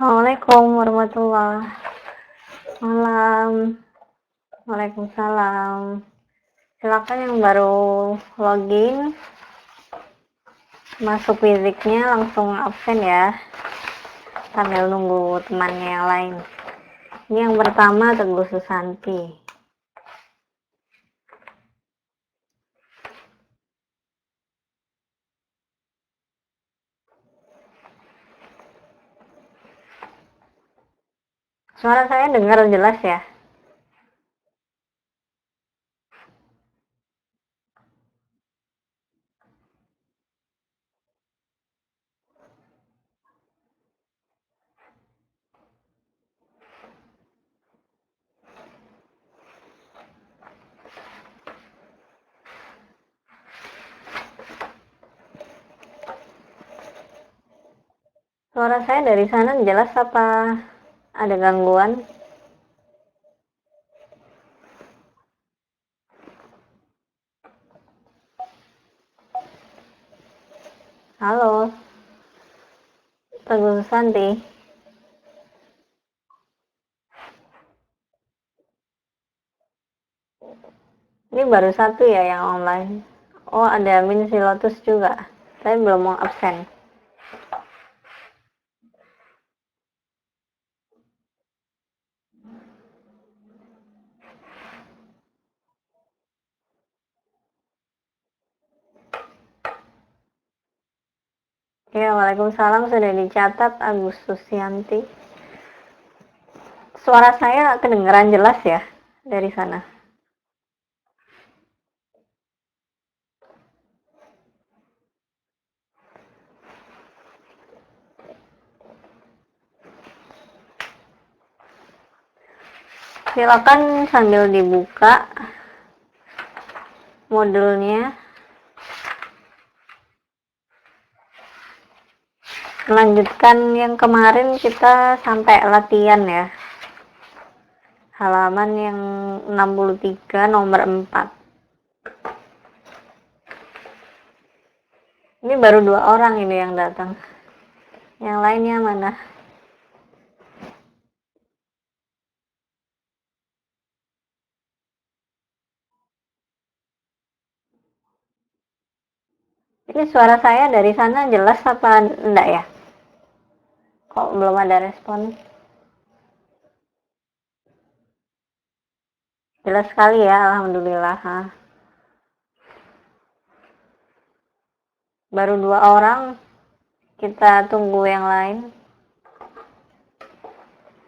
Assalamualaikum warahmatullah. Malam. Waalaikumsalam. Silakan yang baru login, masuk fisiknya langsung absen ya, sambil nunggu temannya yang lain. Ini yang pertama Teguh Susanti. Suara saya dengar jelas ya? Suara saya dari sana jelas apa ada gangguan? Halo, Teguh Susanti. Ini baru satu ya yang online. Oh, ada Min Silotus juga. Saya belum mau absen. Ya, Waalaikumsalam, sudah dicatat Agustus Yanti. Suara saya kedengaran jelas ya dari sana? Silakan sambil dibuka modulnya. Melanjutkan yang kemarin kita sampai latihan ya. Halaman yang 63 nomor 4. Ini baru 2 orang ini yang datang. Yang lainnya mana? Ini suara saya dari sana jelas apa enggak ya? Kok belum ada respon? Jelas sekali ya, alhamdulillah. Baru 2 orang, kita tunggu yang lain.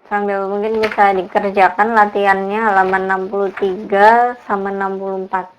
Sambil mungkin bisa dikerjakan latihannya halaman 63 sama 64.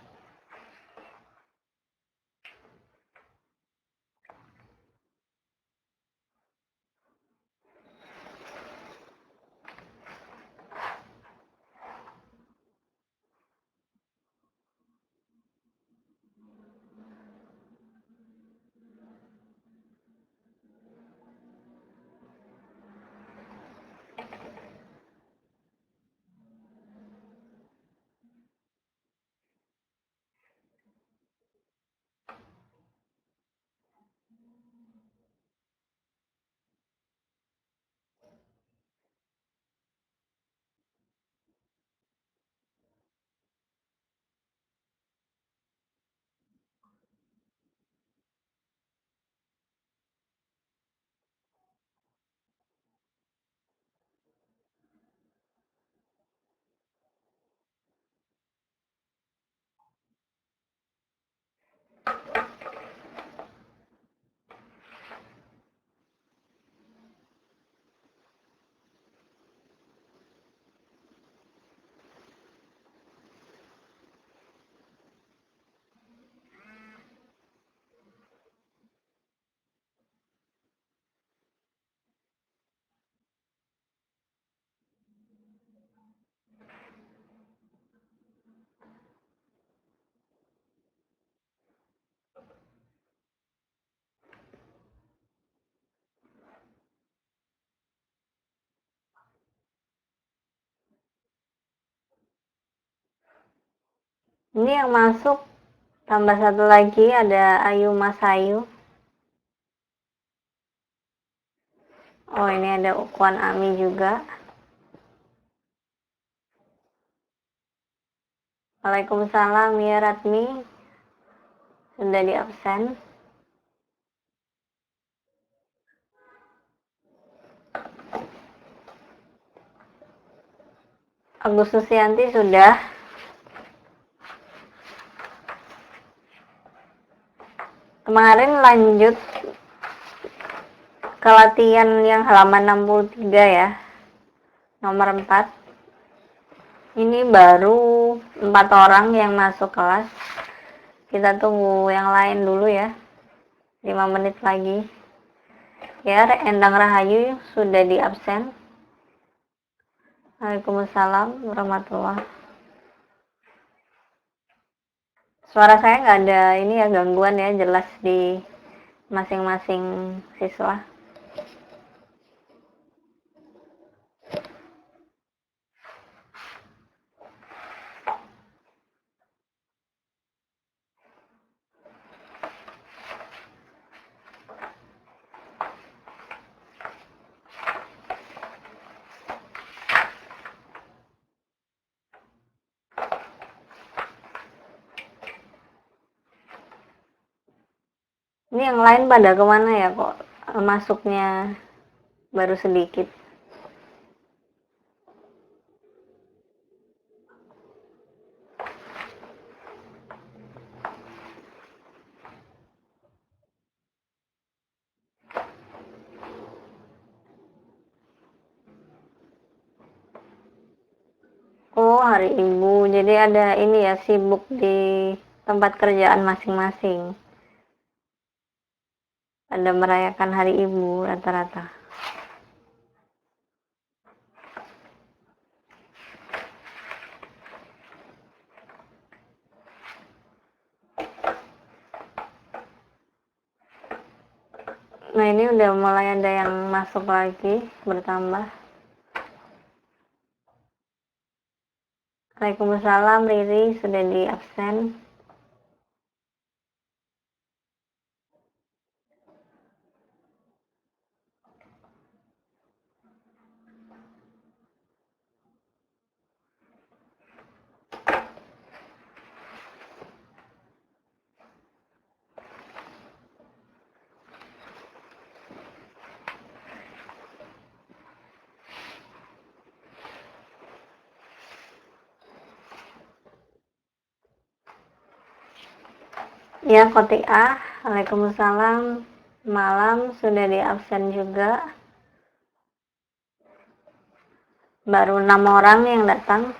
Ini yang masuk tambah satu lagi ada Ayu Mas Ayu. Oh, ini ada Ukwan Ami juga. Waalaikumsalam ya Ratmi. Sudah di absen. Agustus Yanti sudah. Kemarin lanjut ke latihan yang halaman 63 ya. Nomor 4. Ini baru 4 orang yang masuk kelas. Kita tunggu yang lain dulu ya. 5 menit lagi. Ya, Endang Rahayu sudah di absen. Waalaikumsalam warahmatullahi. Suara saya nggak ada ini ya, gangguan ya, jelas di masing-masing siswa. Ini yang lain pada kemana ya, kok masuknya baru sedikit. Oh, hari Ibu. Jadi ada ini ya, sibuk di tempat kerjaan masing-masing. Ada merayakan hari Ibu rata-rata. Nah, ini udah mulai ada yang masuk lagi, bertambah. Waalaikumsalam, Riri sudah di absen. Ya, Kotiah, waalaikumsalam. Malam sudah di absen juga. Baru 6 orang yang datang.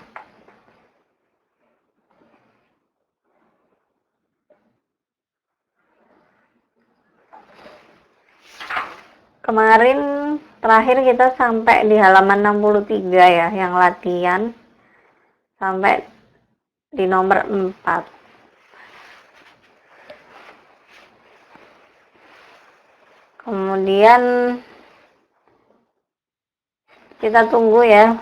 Kemarin terakhir kita sampai di halaman 63 ya, yang latihan. Sampai di nomor 4. Kemudian kita tunggu ya,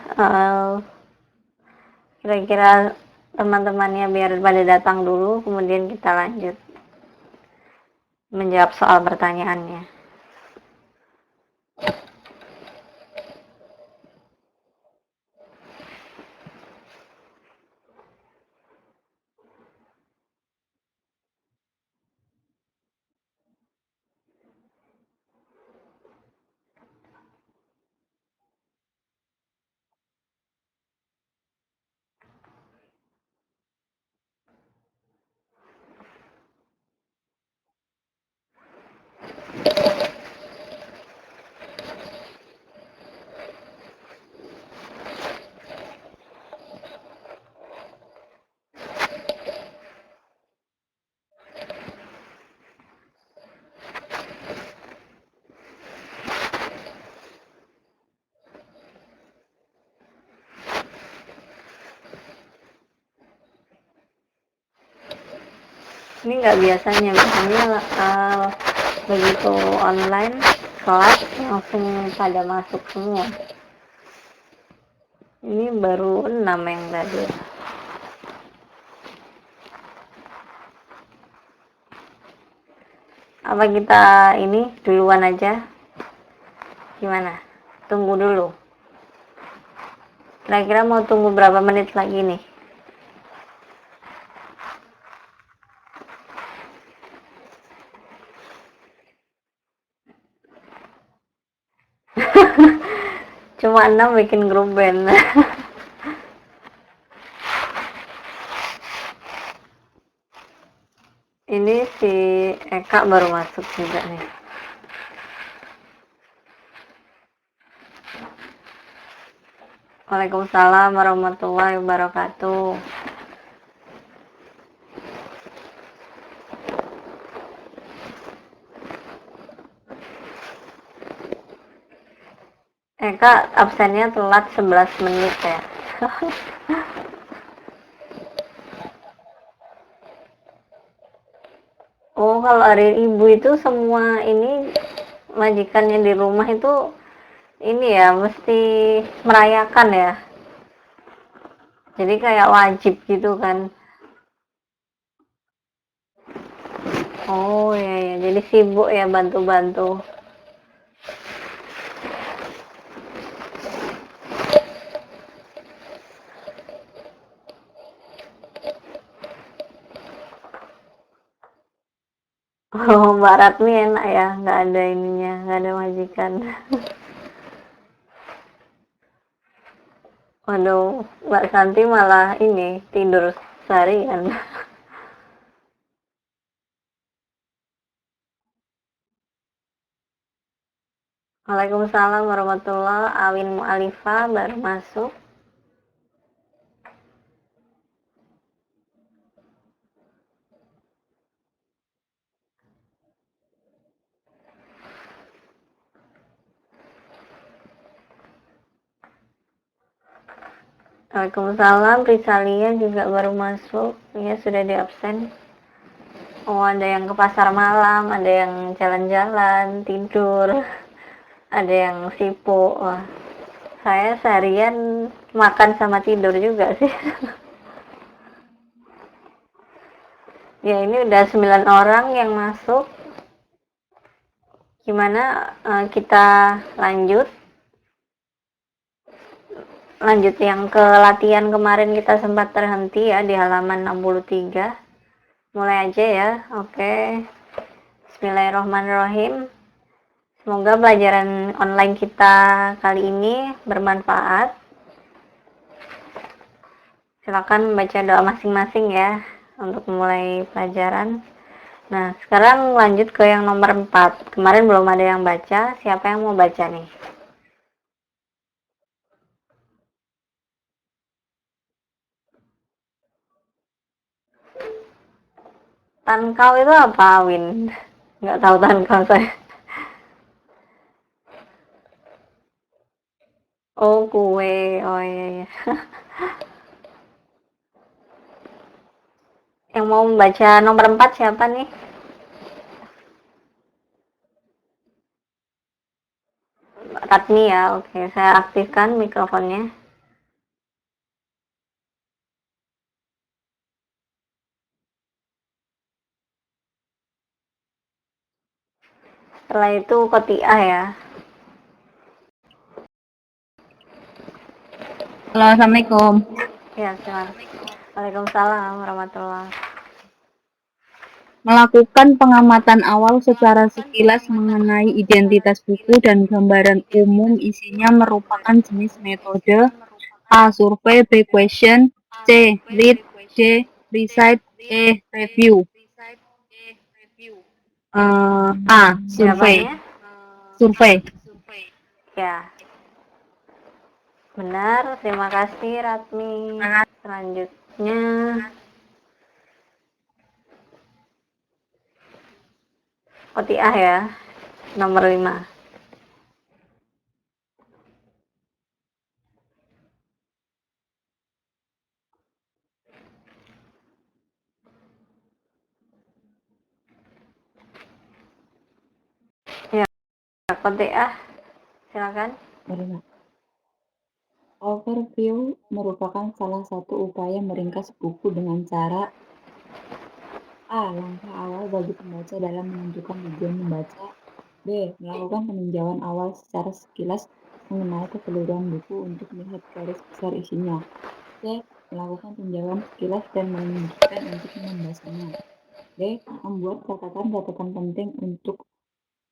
kira-kira teman-temannya biar pada datang dulu, kemudian kita lanjut menjawab soal pertanyaannya. Ini nggak biasanya begitu online kelas langsung pada masuk semua. Ini baru 6 yang tadi. Apa kita ini duluan aja? Gimana? Tunggu dulu. Kira-kira mau tunggu berapa menit lagi nih? Cuma 6 bikin grup band. Ini si Eka baru masuk juga nih. Waalaikumsalam warahmatullahi wabarakatuh. Eka absennya telat 11 menit ya. Oh, kalau hari ibu itu semua ini majikannya di rumah itu ini ya mesti merayakan ya. Jadi kayak wajib gitu kan. Oh ya ya, jadi sibuk ya bantu-bantu. Oh, Mbak Ratmi enak ya, nggak ada ininya, nggak ada majikan. Waduh, Mbak Santi malah ini tidur seharian. Waalaikumsalam warahmatullahi wabarakatuh. Awin Mu'alifah baru masuk. Waalaikumsalam, Risalia juga baru masuk. Ya, sudah di absen. Oh, ada yang ke pasar malam, ada yang jalan-jalan, tidur, ada yang sibuk. Wah, saya seharian makan sama tidur juga sih. Ya, ini udah 9 orang yang masuk. Gimana kita lanjut? Lanjut yang ke latihan kemarin kita sempat terhenti ya di halaman 63. Mulai aja ya. Oke. Bismillahirrahmanirrahim. Semoga pelajaran online kita kali ini bermanfaat. Silakan membaca doa masing-masing ya untuk mulai pelajaran. Nah, sekarang lanjut ke yang nomor 4. Kemarin belum ada yang baca. Siapa yang mau baca nih? Tankau itu apa, Win? Nggak tahu tankau saya. Oh, kue. Oh iya iya. Yang mau membaca nomor 4 siapa nih? Ratni ya. Oke, saya aktifkan mikrofonnya. Setelah itu Kotiah ya. Halo, Assalamualaikum. Ya, silakan. Waalaikumsalam warahmatullahi wabarakatuh. Melakukan pengamatan awal secara sekilas mengenai identitas buku dan gambaran umum isinya merupakan jenis metode A. Survei, B. Question, C. Read, D. Recite, E. Review. A. Survei. Jawabannya? Survei. Ya, benar. Terima kasih Ratmi. Selanjutnya Kotiah ya. Nomor 5. Ya, Kotiah. Silakan. Overview merupakan salah satu upaya meringkas buku dengan cara A. Langkah awal bagi pembaca dalam menentukan tujuan membaca. B. Melakukan peninjauan awal secara sekilas mengenai keseluruhan buku untuk melihat garis besar isinya. C. Melakukan tinjauan sekilas dan melanjutkan untuk membacanya. D. Membuat catatan-catatan penting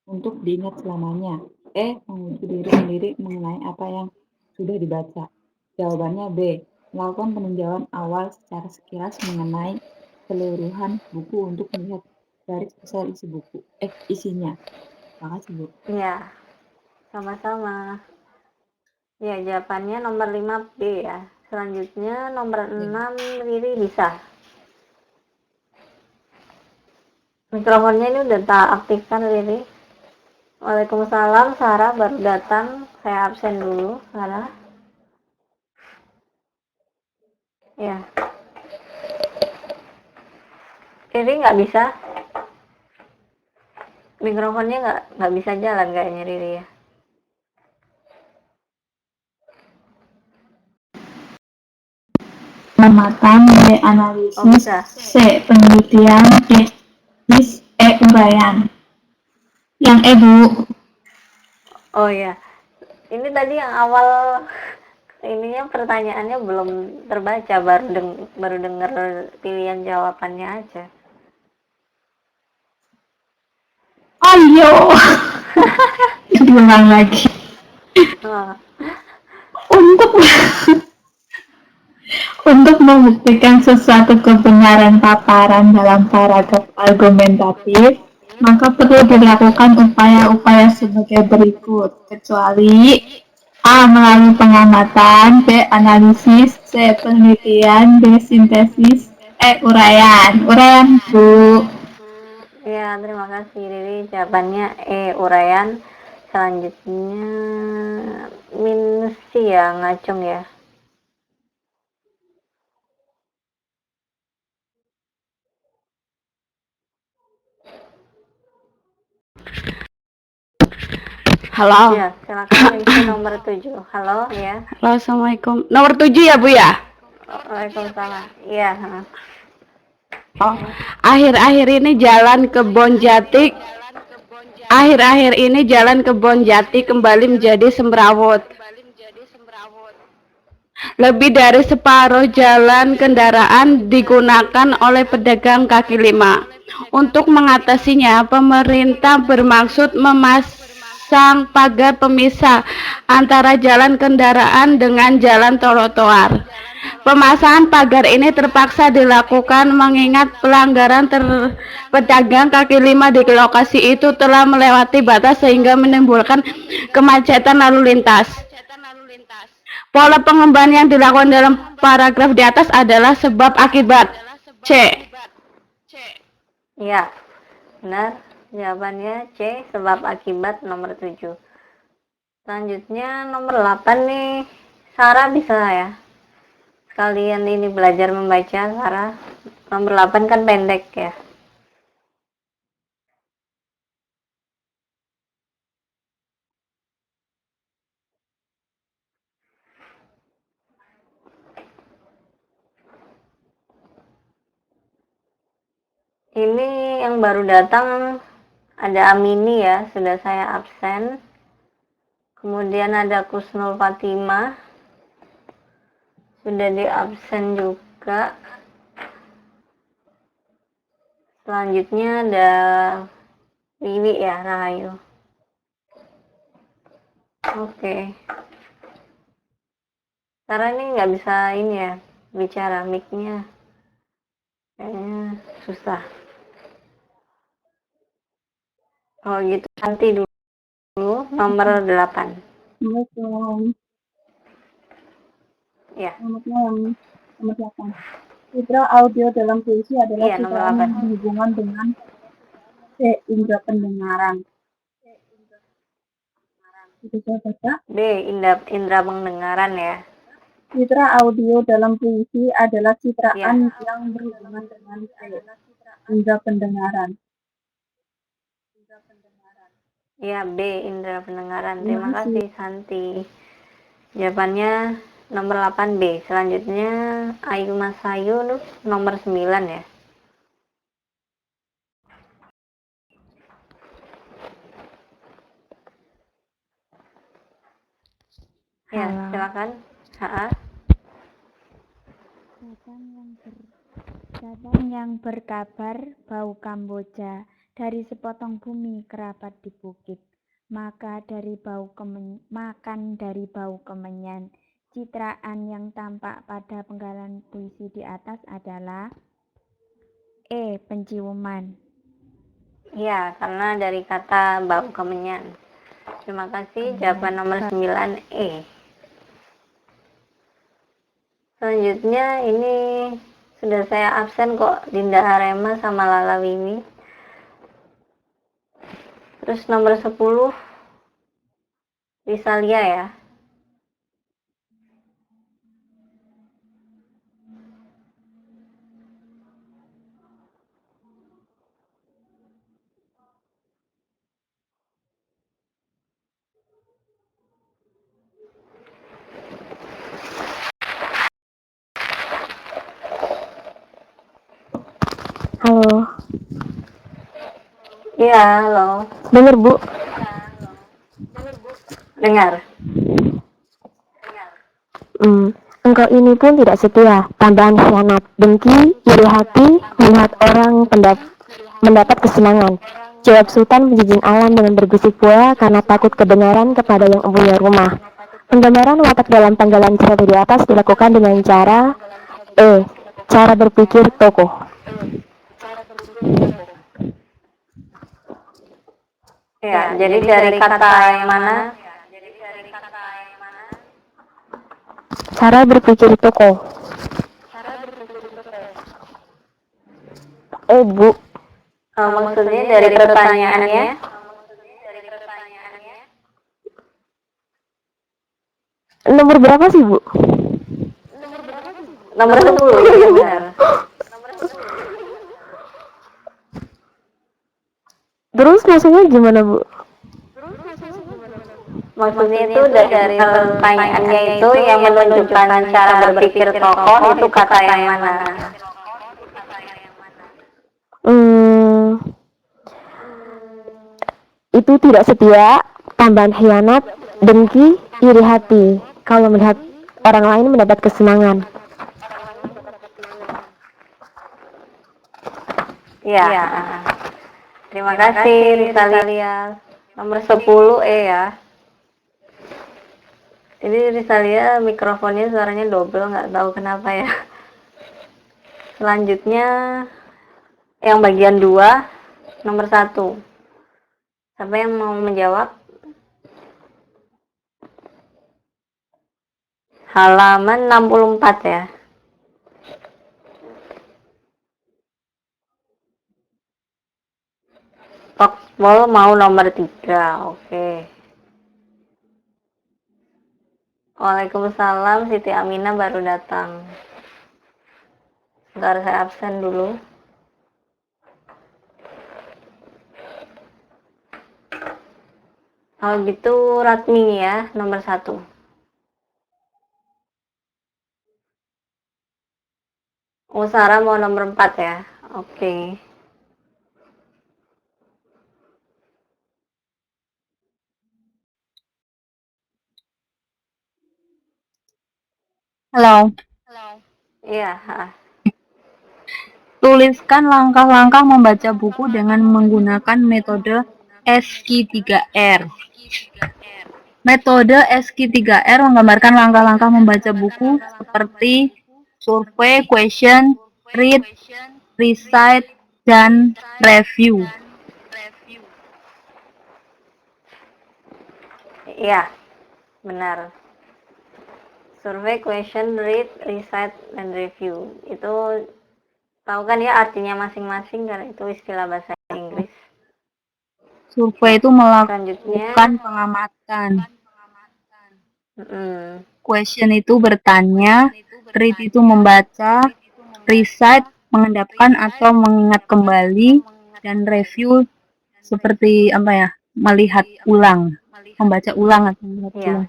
untuk diingat selamanya. E. Menguji diri sendiri mengenai apa yang sudah dibaca. Jawabannya B. Melakukan peninjauan awal secara sekilas mengenai keseluruhan buku untuk melihat garis besar isinya. Makasih, Bu. Ya, sama-sama. Ya, jawabannya nomor 5 B ya. Selanjutnya nomor 6 Riri bisa. Mikrofonnya ini udah tak aktifkan Riri. Waalaikumsalam, Sarah baru datang. Saya absen dulu, Sarah. Ya, Riri nggak bisa. Mikrofonnya nggak bisa jalan kayaknya Riri ya. Pengamatan, B. Oh, Analisis, bisa. C. Penelitian, D. List, E. Uraian. Yang E, Bu. Oh ya, ini tadi yang awal ininya pertanyaannya belum terbaca, baru dengar pilihan jawabannya aja. Ayo. Diulang lagi. Oh, Untuk untuk membuktikan sesuatu kebenaran paparan dalam paragraf argumentatif, maka perlu dilakukan upaya-upaya sebagai berikut, kecuali A. Melalui pengamatan, B. Analisis, C. Penelitian, D. Sintesis, E. Uraian. Uraian, Bu. ya terima kasih Riri. Jawabannya E. Uraian. Selanjutnya minus C ya, ngacung ya. Halo. Ya, silakan isi nomor 7. Halo ya. Halo, Assalamualaikum. Nomor 7 ya, Bu ya? Waalaikumsalam. Iya. Oh, akhir-akhir ini jalan Kebon Jati. Akhir-akhir ini jalan Kebon Jati kembali menjadi semrawut. Lebih dari separuh jalan kendaraan digunakan oleh pedagang kaki lima. Untuk mengatasinya, pemerintah bermaksud memasang pagar pemisah antara jalan kendaraan dengan jalan trotoar. Pemasangan pagar ini terpaksa dilakukan mengingat pelanggaran pedagang kaki lima di lokasi itu telah melewati batas sehingga menimbulkan kemacetan lalu lintas. Pola pengembangan yang dilakukan dalam paragraf di atas adalah sebab akibat. C. Iya, benar. Jawabannya C, sebab akibat nomor 7. Selanjutnya nomor 8 nih. Sarah bisa ya? Sekalian ini belajar membaca, Sarah. Nomor 8 kan pendek ya. Ini yang baru datang ada Amini ya, sudah saya absen. Kemudian ada Kusnul Fatimah, sudah di absen juga. Selanjutnya ada Wiwi ya, Rahayu. Oke. Karena ini nggak bisa ini ya, bicara mic-nya. Kayaknya susah. Oh gitu, nanti dulu nomor 8. Assalamualaikum. Ya. Selamat malam. Nomor 8. Citra audio dalam puisi adalah Iya, nomor citraan 8. yang berhubungan dengan C. Indera pendengaran. Itu saya baca. B. Indra pendengaran ya. Citra audio dalam puisi adalah citraan Ya. yang berhubungan dengan C. Indera pendengaran. Ya, B. Indra pendengaran. Terima Terima kasih, Santi. Jawabannya nomor 8B. Selanjutnya Ayu Masayu nomor 9 ya. Ya, Halo. silakan. Ha-ha. Datang yang berkabar bau Kamboja dari sepotong bumi kerabat di bukit. Makan dari bau kemenyan. Citraan yang tampak pada penggalan puisi di atas adalah penciuman. Ya, karena dari kata bau kemenyan. Terima kasih. Jawaban nomor 9E. Selanjutnya ini sudah saya absen kok, Dinda Arema sama Lala Wimi. Terus nomor 10 Risalia ya. Halo. Iya, halo. Dengar, Bu? Dengar. Engkau ini pun tidak setia, tambahan khianat, dengki, iri hati, melihat orang mendapat kesenangan. Jawab Sultan penjijin alam dengan berbisik pula karena takut kedengaran kepada yang punya rumah. Penggambaran watak dalam penggalan cerita di atas dilakukan dengan cara cara berpikir tokoh. Ya, jadi dari kata yang mana? Cara berpikir tokoh. Bu. Maksudnya dari pertanyaannya? Nomor berapa sih, Bu? Nomor 10, ya benar. Terus maksudnya gimana, Bu? Maksudnya itu dari pertanyaannya itu yang menunjukkan cara berpikir tokoh itu kata yang mana? Itu tidak setia, tambahan khianat, dengki, iri hati. Kalau melihat orang lain mendapat kesenangan. Ya. Terima kasih Risalia. Nomor 10E ya. Jadi Risalia mikrofonnya suaranya double, nggak tahu kenapa ya. Selanjutnya yang bagian 2 nomor 1. Siapa yang mau menjawab? Halaman 64 ya. Foxball mau nomor 3. Oke. Waalaikumsalam, Siti Aminah baru datang. Sebentar saya absen dulu. Kalau gitu Ratmi ya, nomor 1. Oh, Sarah mau nomor 4 ya. Oke. Halo. Iya. Tuliskan langkah-langkah membaca buku dengan menggunakan metode SQ3R. Metode SQ3R menggambarkan langkah-langkah membaca buku seperti survei, question, read, recite, dan review. Iya, benar. Survey, question, read, recite, dan review. Itu tahu kan ya artinya masing-masing karena itu istilah bahasa Inggris. Survei itu melakukan pengamatan. Question itu bertanya, read itu membaca, recite mengendapkan atau mengingat kembali, dan review seperti apa ya, melihat ulang, membaca ulang atau melihat ulang.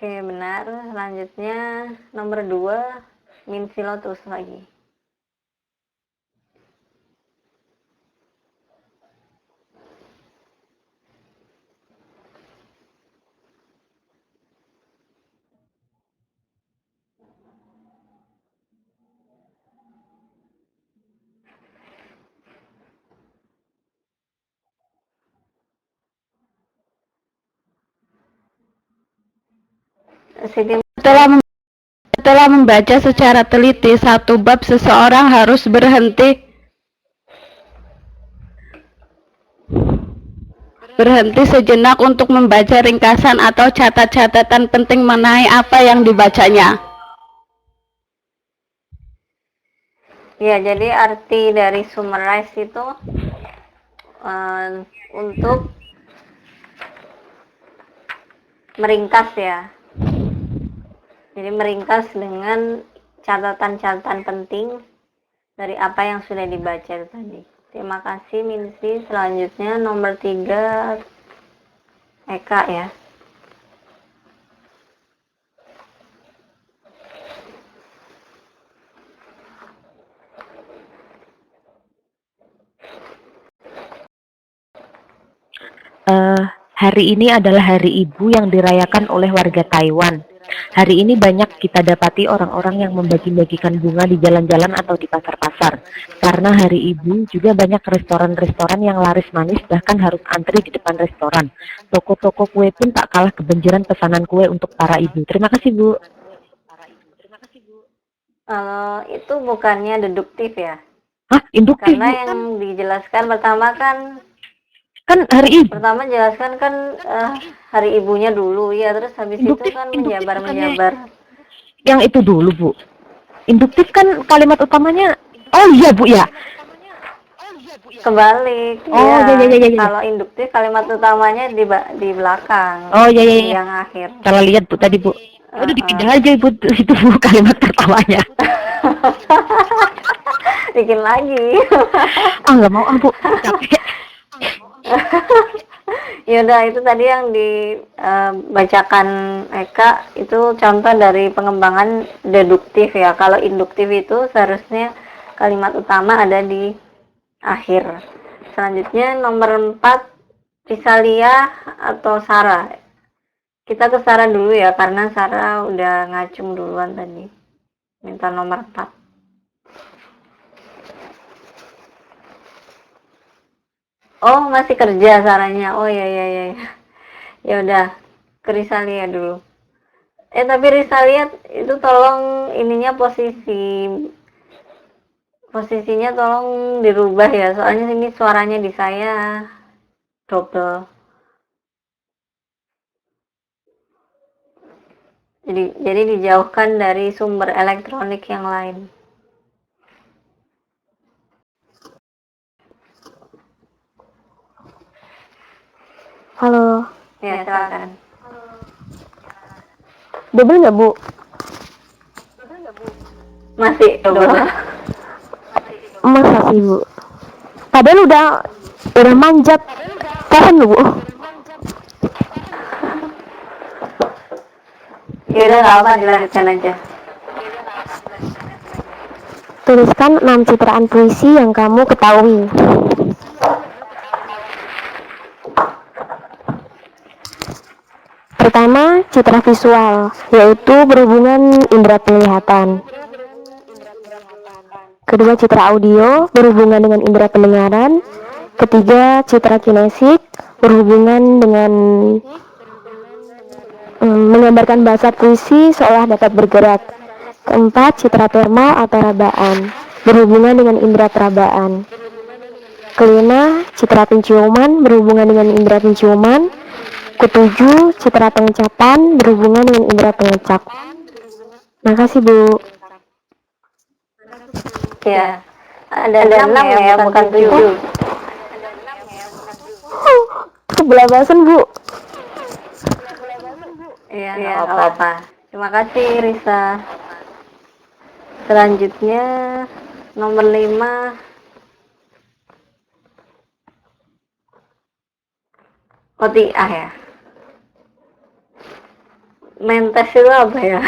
Oke, benar. Selanjutnya nomor 2 Min Silotus lagi. Siti, Setelah membaca secara teliti satu bab, seseorang harus berhenti sejenak untuk membaca ringkasan atau catatan penting mengenai apa yang dibacanya. ya, jadi arti dari summarize itu untuk meringkas ya. Jadi meringkas dengan catatan-catatan penting dari apa yang sudah dibaca itu tadi. Terima kasih Minsi. Selanjutnya nomor 3 Eka ya. Hari ini adalah Hari Ibu yang dirayakan oleh warga Taiwan. Hari ini banyak kita dapati orang-orang yang membagi-bagikan bunga di jalan-jalan atau di pasar-pasar. Karena Hari Ibu, juga banyak restoran-restoran yang laris manis, bahkan harus antri di depan restoran. Toko-toko kue pun tak kalah kebanjiran pesanan kue untuk para ibu. Terima kasih, Bu. Itu bukannya deduktif ya? Hah, induktif, Karena Bu? yang dijelaskan pertama kan Hari Ibu. Pertama jelaskan kan hari ibunya dulu ya, terus habis Induktif, itu kan induktif menjabar. Yang itu dulu, Bu. Induktif kan kalimat utamanya. Oh iya, Bu ya. Kebalik. Oh, iya. Kalau induktif kalimat utamanya di belakang. Oh iya. Yang akhir. Salah lihat, Bu, tadi, Bu. Udah dipindah aja, Bu, itu, Bu, kalimat pertamanya. Bikin lagi. Nggak mau, Bu. Capek. Yaudah, itu tadi yang dibacakan Eka itu contoh dari pengembangan deduktif ya. Kalau induktif itu seharusnya kalimat utama ada di akhir. Selanjutnya nomor 4 Risalia atau Sarah. Kita ke Sarah dulu ya, karena Sarah udah ngacung duluan tadi. Minta nomor 4. Oh, masih kerja Sarahnya. Oh ya. Ya udah, ke Risalia dulu. Tapi Risalia itu tolong ininya posisinya tolong dirubah ya. Soalnya ini suaranya di saya double. Jadi dijauhkan dari sumber elektronik yang lain. Halo. Ya, silakan. Double nggak, Bu? Masih double. Masa sih, Bu? Padahal udah manjat. Kapan lu, Bu? Ya udah, nggak apa, dilanjutkan aja. Tuliskan 6 citraan puisi yang kamu ketahui. Pertama, citra visual, yaitu berhubungan indera penglihatan. Kedua, citra audio, berhubungan dengan indera pendengaran. Ketiga, citra kinesik, berhubungan dengan menggambarkan bahasa puisi seolah dapat bergerak. Keempat, citra termal atau rabaan, berhubungan dengan indera perabaan. Kelima, citra penciuman, berhubungan dengan indera penciuman. Ketujuh, citra pengecapan, berhubungan dengan indera pengecap. Makasih, Bu. Ya, ada 6 ya, bukan 7. Kebelabasan, Bu. Iya, nggak apa-apa. Terima kasih, Risa. Selanjutnya, nomor 5. Kotiah ya. Mentes itu apa ya?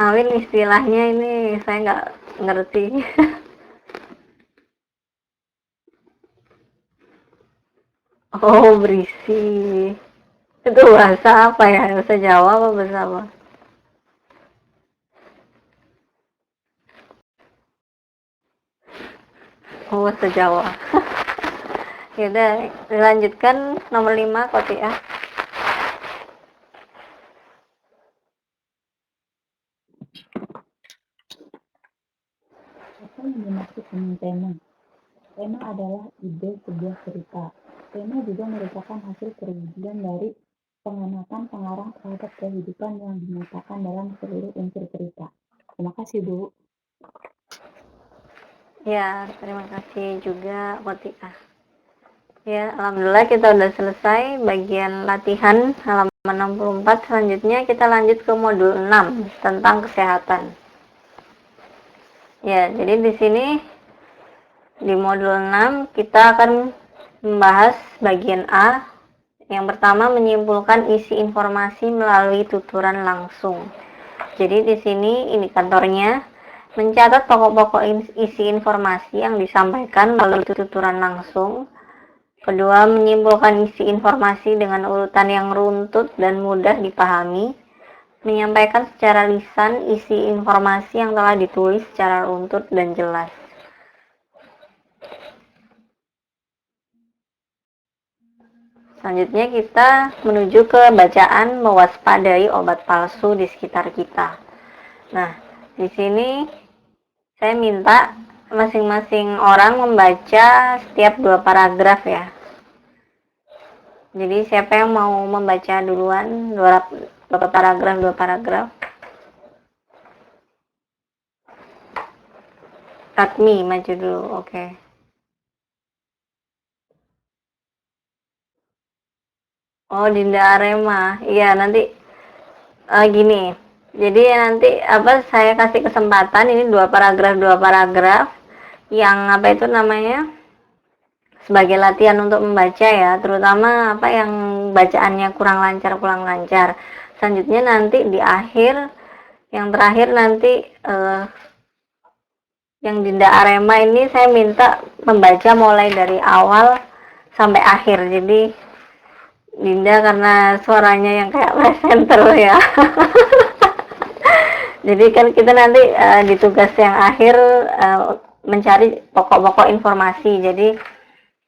Awin istilahnya ini saya nggak ngerti. Oh, berisi. Itu bahasa apa ya? Bahasa Jawa apa bahasa apa? Oh, bahasa Jawa. Yaudah, dilanjutkan nomor 5 Kotiah. tema. Tema adalah ide sebuah cerita. Tema juga merupakan hasil perwujudan dari pengamatan pengarang terhadap kehidupan yang dinyatakan dalam seluruh unsur cerita. Terima kasih, Bu. Ya, terima kasih juga Kotika. Ya, alhamdulillah kita udah selesai bagian latihan halaman 64. Selanjutnya kita lanjut ke modul 6 tentang kesehatan. Ya, jadi di sini di modul 6 kita akan membahas bagian A. Yang pertama, menyimpulkan isi informasi melalui tuturan langsung. Jadi di sini indikatornya mencatat pokok-pokok isi informasi yang disampaikan melalui tuturan langsung. Kedua, menyimpulkan isi informasi dengan urutan yang runtut dan mudah dipahami. Menyampaikan secara lisan isi informasi yang telah ditulis secara runtut dan jelas. Selanjutnya kita menuju ke bacaan mewaspadai obat palsu di sekitar kita. Nah, di sini saya minta masing-masing orang membaca setiap 2 paragraf ya. Jadi siapa yang mau membaca duluan 2 paragraf? Ratmi maju dulu, oke. Oh, Dinda Arema. Iya, nanti gini. Jadi nanti saya kasih kesempatan ini 2 paragraf yang itu namanya sebagai latihan untuk membaca ya, terutama yang bacaannya kurang lancar. Selanjutnya nanti di akhir, yang terakhir nanti yang Dinda Arema ini saya minta membaca mulai dari awal sampai akhir. Jadi Dinda karena suaranya yang kayak presenter ya. Jadi kan kita nanti di tugas yang akhir mencari pokok-pokok informasi. Jadi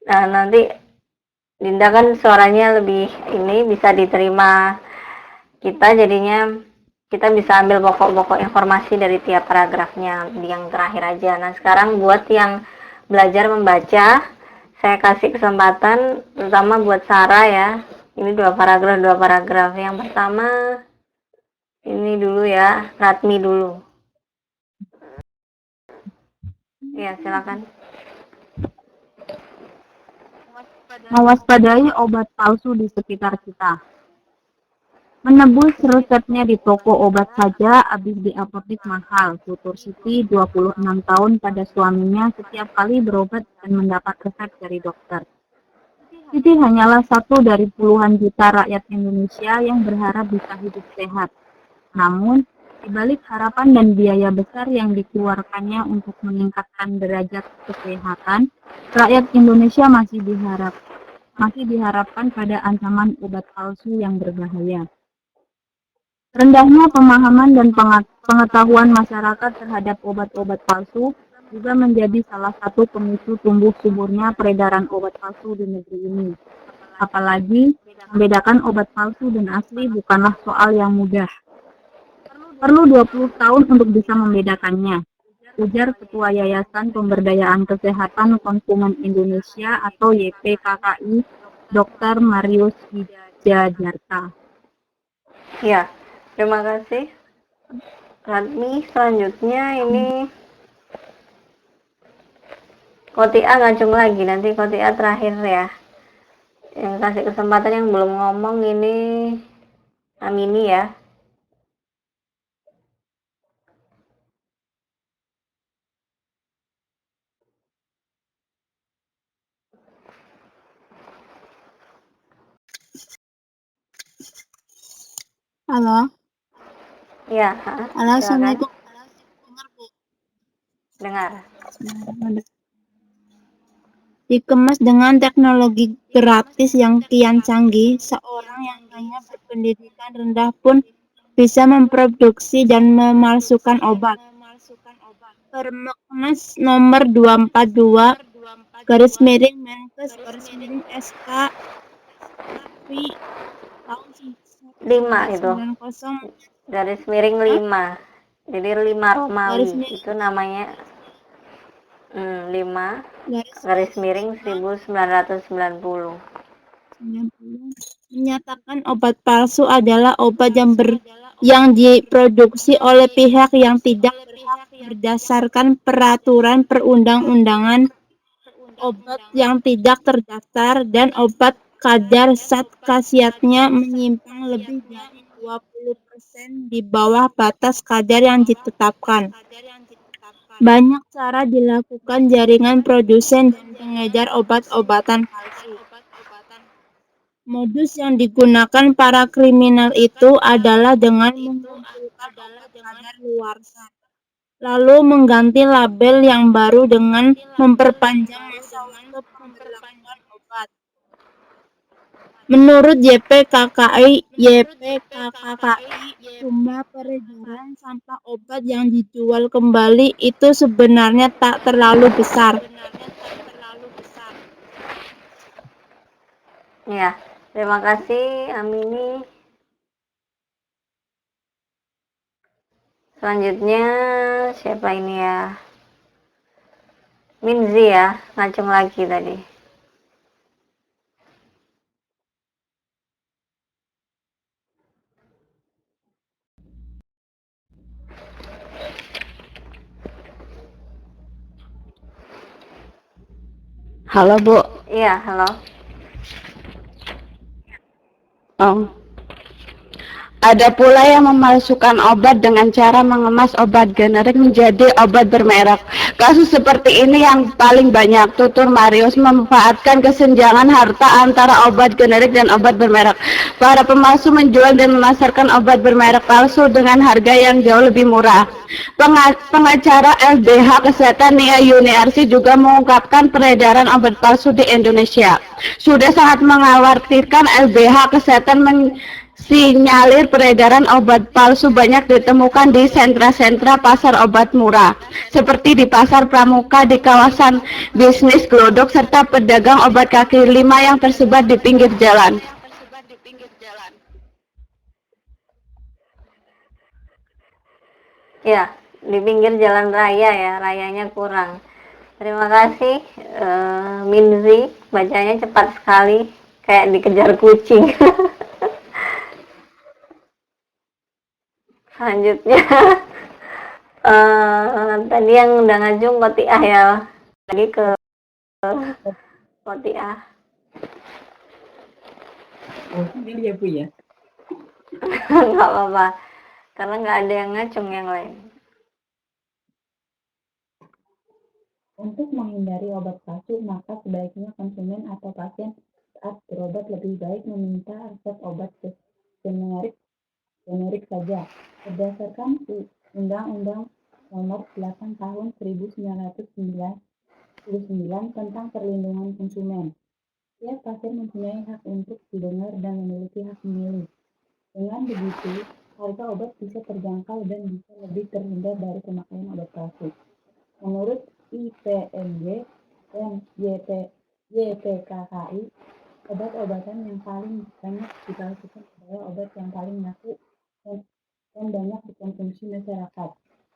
nanti Dinda kan suaranya lebih bisa diterima kita, jadinya kita bisa ambil pokok-pokok informasi dari tiap paragrafnya di yang terakhir aja. Nah, sekarang buat yang belajar membaca, saya kasih kesempatan terutama buat Sarah ya. Ini 2 paragraf. Yang pertama ini dulu ya, Ratmi dulu. Ya, silakan. Mewaspadai obat palsu di sekitar kita. Menebus resepnya di toko obat saja habis di apotek mahal. Tutur Siti, 26 tahun, pada suaminya setiap kali berobat dan mendapat resep dari dokter. Siti hanyalah satu dari puluhan juta rakyat Indonesia yang berharap bisa hidup sehat. Namun, di balik harapan dan biaya besar yang dikeluarkannya untuk meningkatkan derajat kesehatan, rakyat Indonesia masih diharapkan pada ancaman obat palsu yang berbahaya. Rendahnya pemahaman dan pengetahuan masyarakat terhadap obat-obat palsu juga menjadi salah satu pemicu tumbuh suburnya peredaran obat palsu di negeri ini. Apalagi, membedakan obat palsu dan asli bukanlah soal yang mudah. Perlu 20 tahun untuk bisa membedakannya, ujar Ketua Yayasan Pemberdayaan Kesehatan Konsumen Indonesia atau YPKKI, Dr. Marius Wijajarta. Ya, terima kasih. Ratmi, selanjutnya ini Kotia ngacung lagi, nanti Kotia terakhir ya. Yang kasih kesempatan yang belum ngomong ini Amini ya. Halo. Ya, Halo, Assalamualaikum. Dengar. Dikemas dengan teknologi gratis yang kian canggih, seorang yang hanya berpendidikan rendah pun bisa memproduksi dan memalsukan obat. Permeknas nomor 242 /Menkes SK tahun 5 itu. 1990 /5. Jadi 5 Romawi itu namanya. 5 garis garis miring 1990. menyatakan obat palsu adalah obat yang diproduksi oleh pihak yang tidak berhak berdasarkan peraturan perundang-undangan, obat yang tidak terdaftar, dan obat kadar zat khasiatnya menyimpang lebih dari 20% di bawah batas kadar yang ditetapkan. Banyak cara dilakukan jaringan produsen dan pengedar obat-obatan palsu. Modus yang digunakan para kriminal itu adalah dengan mengumpulkan obat kadaluarsa, lalu mengganti label yang baru dengan memperpanjang masa waktu pemberlakuan obat. Menurut YPKKI, jumlah peredaran sampah obat yang dijual kembali itu sebenarnya tak terlalu besar. Ya, terima kasih Amini. Selanjutnya siapa ini ya? Minzi ya, ngacung lagi tadi. Halo Bu. Iya, halo. Oh. Ada pula yang memalsukan obat dengan cara mengemas obat generik menjadi obat bermerek. Kasus seperti ini yang paling banyak. Tutur Marius memanfaatkan kesenjangan harta antara obat generik dan obat bermerek. Para pemalsu menjual dan memasarkan obat bermerek palsu dengan harga yang jauh lebih murah. Pengacara LBH Kesehatan Nia Yuniarsi juga mengungkapkan peredaran obat palsu di Indonesia. Sudah sangat mengkhawatirkan. LBH Kesehatan sinyalir peredaran obat palsu banyak ditemukan di sentra-sentra pasar obat murah, seperti di Pasar Pramuka, di kawasan bisnis Glodok, serta pedagang obat kaki lima yang tersebar di pinggir jalan. Ya, di pinggir jalan raya ya, rayanya kurang. Terima kasih Minzi, bacanya cepat sekali, kayak dikejar kucing. Selanjutnya tadi yang udah ngajung Kotiah ya, lagi ke Kotiah. Oh, ini ya Bu ya. Nggak apa-apa, karena nggak ada yang ngacung yang lain. Untuk menghindari obat palsu, maka sebaiknya konsumen atau pasien saat berobat lebih baik meminta resep obat generik saja. Berdasarkan Undang-Undang Nomor 8 Tahun 1999 tentang Perlindungan Konsumen, setiap pasien mempunyai hak untuk didengar dan memiliki hak memilih. Dengan begitu, harga obat bisa terjangkau dan bisa lebih terhindar dari pemakaian obat palsu. Menurut IPMG dan YPKKI, obat-obatan yang paling banyak dipalsukan adalah obat yang paling laku dan banyak dikonsumsi masyarakat,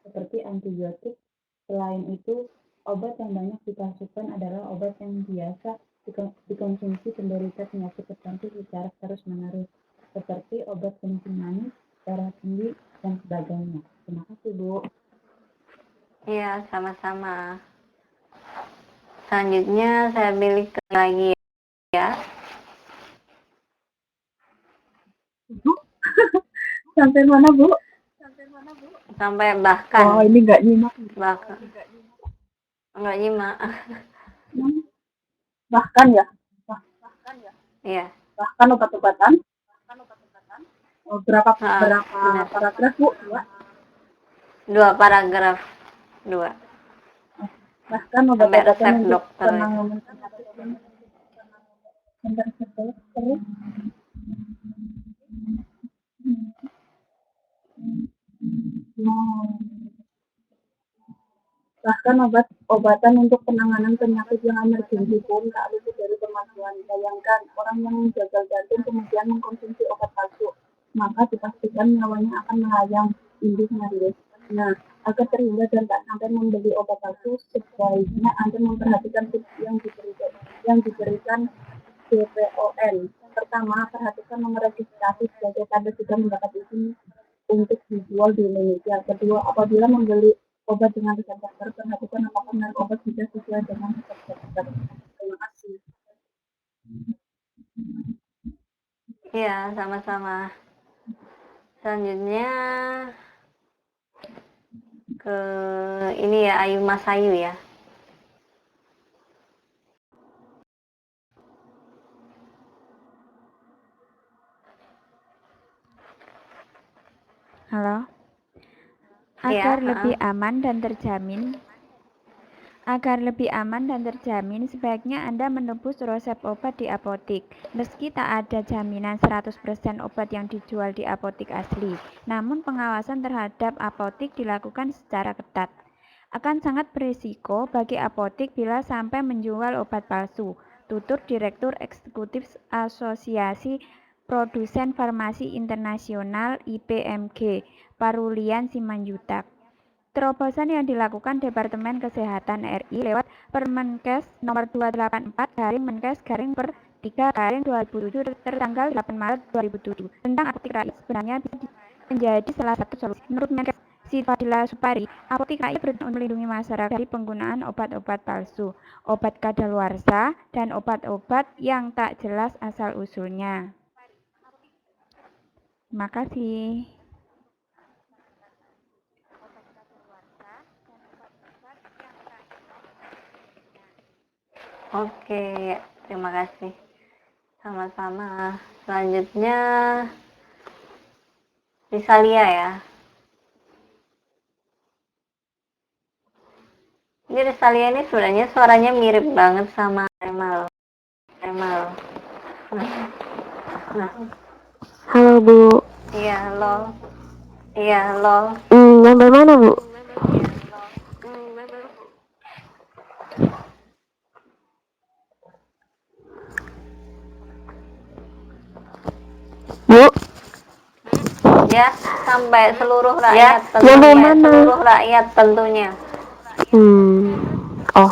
seperti antibiotik. Selain itu, obat yang banyak dipalsukan adalah obat yang biasa dikonsumsi penderita penyakit tertentu secara terus-menerus, seperti obat kencing manis, darah tinggi, dan sebagainya. Terima kasih, Bu. Iya, sama-sama. Selanjutnya saya pilih lagi ya. Sampai mana, Bu? Sampai bahkan. Oh, ini nggak nyimak. Bahkan. Nggak nyimak. Bahkan ya? Iya. Bahkan obat-obatan? Oh, berapa benar. paragraf, Bu? Dua paragraf. Bahkan Sampai resep obat-obatan untuk dokter. penanganan penyakit yang terus. Bahkan obat-obatan untuk penanganan penyakit yang emergensi pun tak luput dari pemalsuan. Bayangkan, orang yang gagal jantung kemudian mengkonsumsi obat palsu, maka dipastikan nyawanya akan melayang. Inggris Marius. Nah, Agar terhindar dan tak sampai membeli obat palsu, sebaiknya Anda memperhatikan tips yang diberikan BPOM. Pertama, perhatikan nomor registrasi sebagai tanda sudah mendapat izin untuk dijual di Indonesia. Kedua, apabila membeli obat dengan resep dokter, perhatikan apakah merek obat sudah sesuai dengan resep dokter. Terima kasih. Iya, sama-sama. Selanjutnya ke ini ya, Ayu Mas Ayu ya. Halo. Iya, Agar lebih aman dan terjamin, sebaiknya Anda menebus resep obat di apotik. Meski tak ada jaminan 100% obat yang dijual di apotik asli, namun pengawasan terhadap apotik dilakukan secara ketat. Akan sangat berisiko bagi apotik bila sampai menjual obat palsu, tutur Direktur Eksekutif Asosiasi Produsen Farmasi Internasional (IPMG), Parulian Simanjuntak. Terobosan yang dilakukan Departemen Kesehatan RI lewat Permenkes nomor 284/Menkes/per 3/2007 tertanggal 8 Maret 2007 tentang apotik rakyat sebenarnya bisa menjadi salah satu solusi. Menurut Menkes Fadila Supari, apotik rakyat bertujuan untuk melindungi masyarakat dari penggunaan obat-obat palsu, obat kadaluarsa, dan obat-obat yang tak jelas asal-usulnya. Terima kasih. Oke, terima kasih. Sama-sama. Selanjutnya Risalia ya. Ini Risalia ini sebenarnya suaranya mirip banget sama Remal. Halo Bu. Iya, halo. Yang mana Bu? Bu. Ya, sampai seluruh rakyat tentunya. Oh.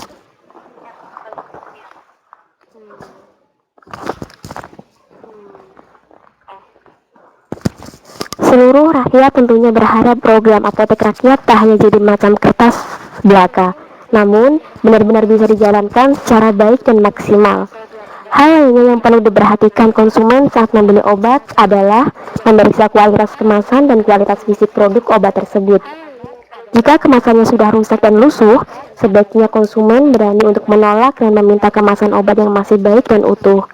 Seluruh rakyat tentunya berharap program apotek rakyat tak hanya jadi macam kertas belaka, namun benar-benar bisa dijalankan secara baik dan maksimal. Hal lainnya yang perlu diperhatikan konsumen saat membeli obat adalah memeriksa kualitas kemasan dan kualitas fisik produk obat tersebut. Jika kemasannya sudah rusak dan lusuh, sebaiknya konsumen berani untuk menolak dan meminta kemasan obat yang masih baik dan utuh.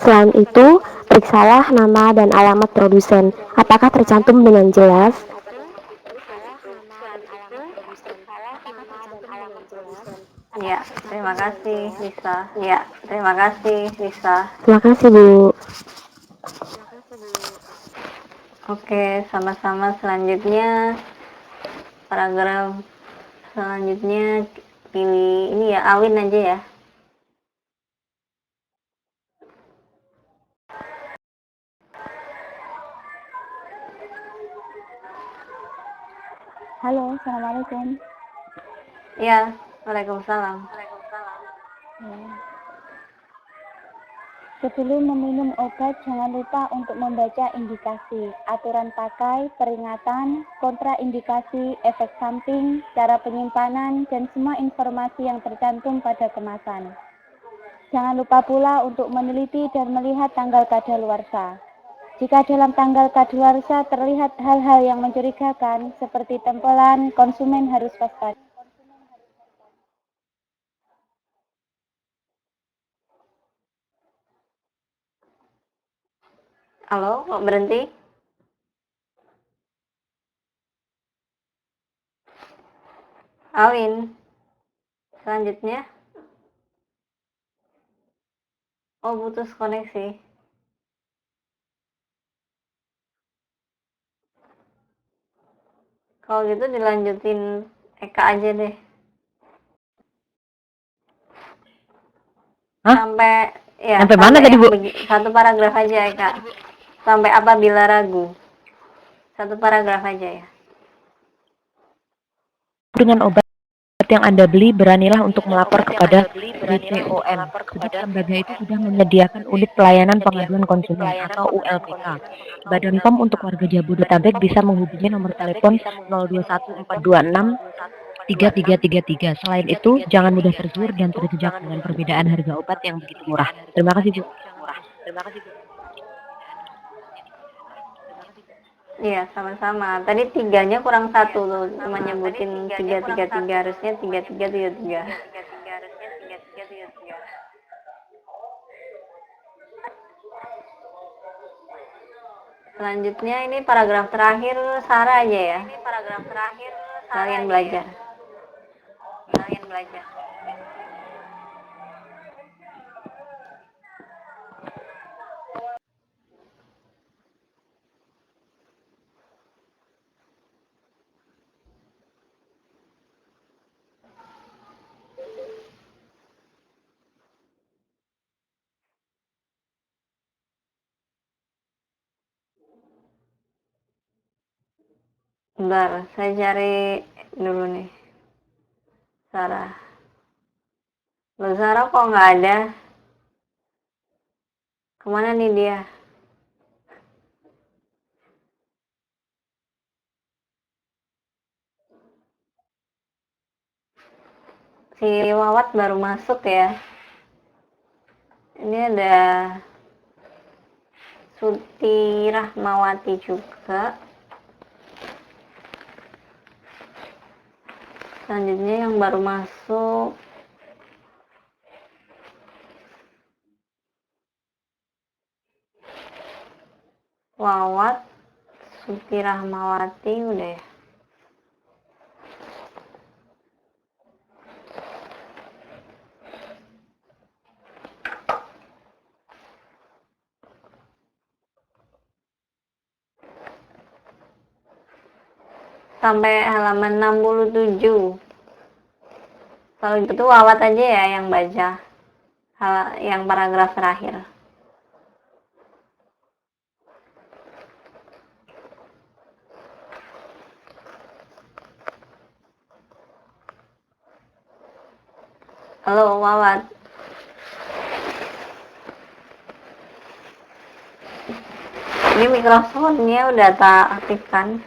Selain itu, periksalah nama dan alamat produsen. Apakah tercantum dengan jelas? Ya, terima kasih Lisa. Terima kasih Bu. Oke, sama-sama. Selanjutnya paragraf selanjutnya pilih ini ya, Awin aja ya. Halo, Assalamualaikum. Ya, Waalaikumsalam. Sebelum meminum obat, jangan lupa untuk membaca indikasi, aturan pakai, peringatan, kontraindikasi, efek samping, cara penyimpanan, dan semua informasi yang tercantum pada kemasan. Jangan lupa pula untuk meneliti dan melihat tanggal kadaluarsa. Jika dalam tanggal kadaluarsa terlihat hal-hal yang mencurigakan, seperti tempelan, konsumen harus waspada. Halo, kok berhenti? Awin. Selanjutnya. Oh, putus koneksi. Kalau gitu dilanjutin Eka aja deh. Sampai mana tadi Bu? Satu paragraf aja Eka. Sampai apabila ragu. Satu paragraf aja ya. dengan obat yang Anda beli, beranilah untuk melapor kepada BPOM. Sebab lembaga itu sudah menyediakan unit pelayanan pengaduan konsumen atau ULPK. Badan POM untuk warga Jabodetabek bisa menghubungi nomor telepon 021426 3333. Selain itu, jangan mudah tergiur dan terjebak dengan perbedaan harga obat yang begitu murah. Terima kasih, Bu. Iya, sama-sama. Tadi tiganya kurang satu loh, cuma nyebutin 333, harusnya 3333. Selanjutnya ini paragraf terakhir Sarah aja ya. Kalian belajar. Bentar, saya cari dulu nih. Sarah. Loh, Sarah kok nggak ada? Kemana nih dia? Si Wawat baru masuk ya. Ini ada Suti Rahmawati juga. Selanjutnya yang baru masuk Wawat, Suti Rahmawati udah ya. Sampai halaman 67. Kalau gitu Wawat aja ya yang baca yang paragraf terakhir. Halo Wawat. Ini mikrofonnya udah tak aktifkan.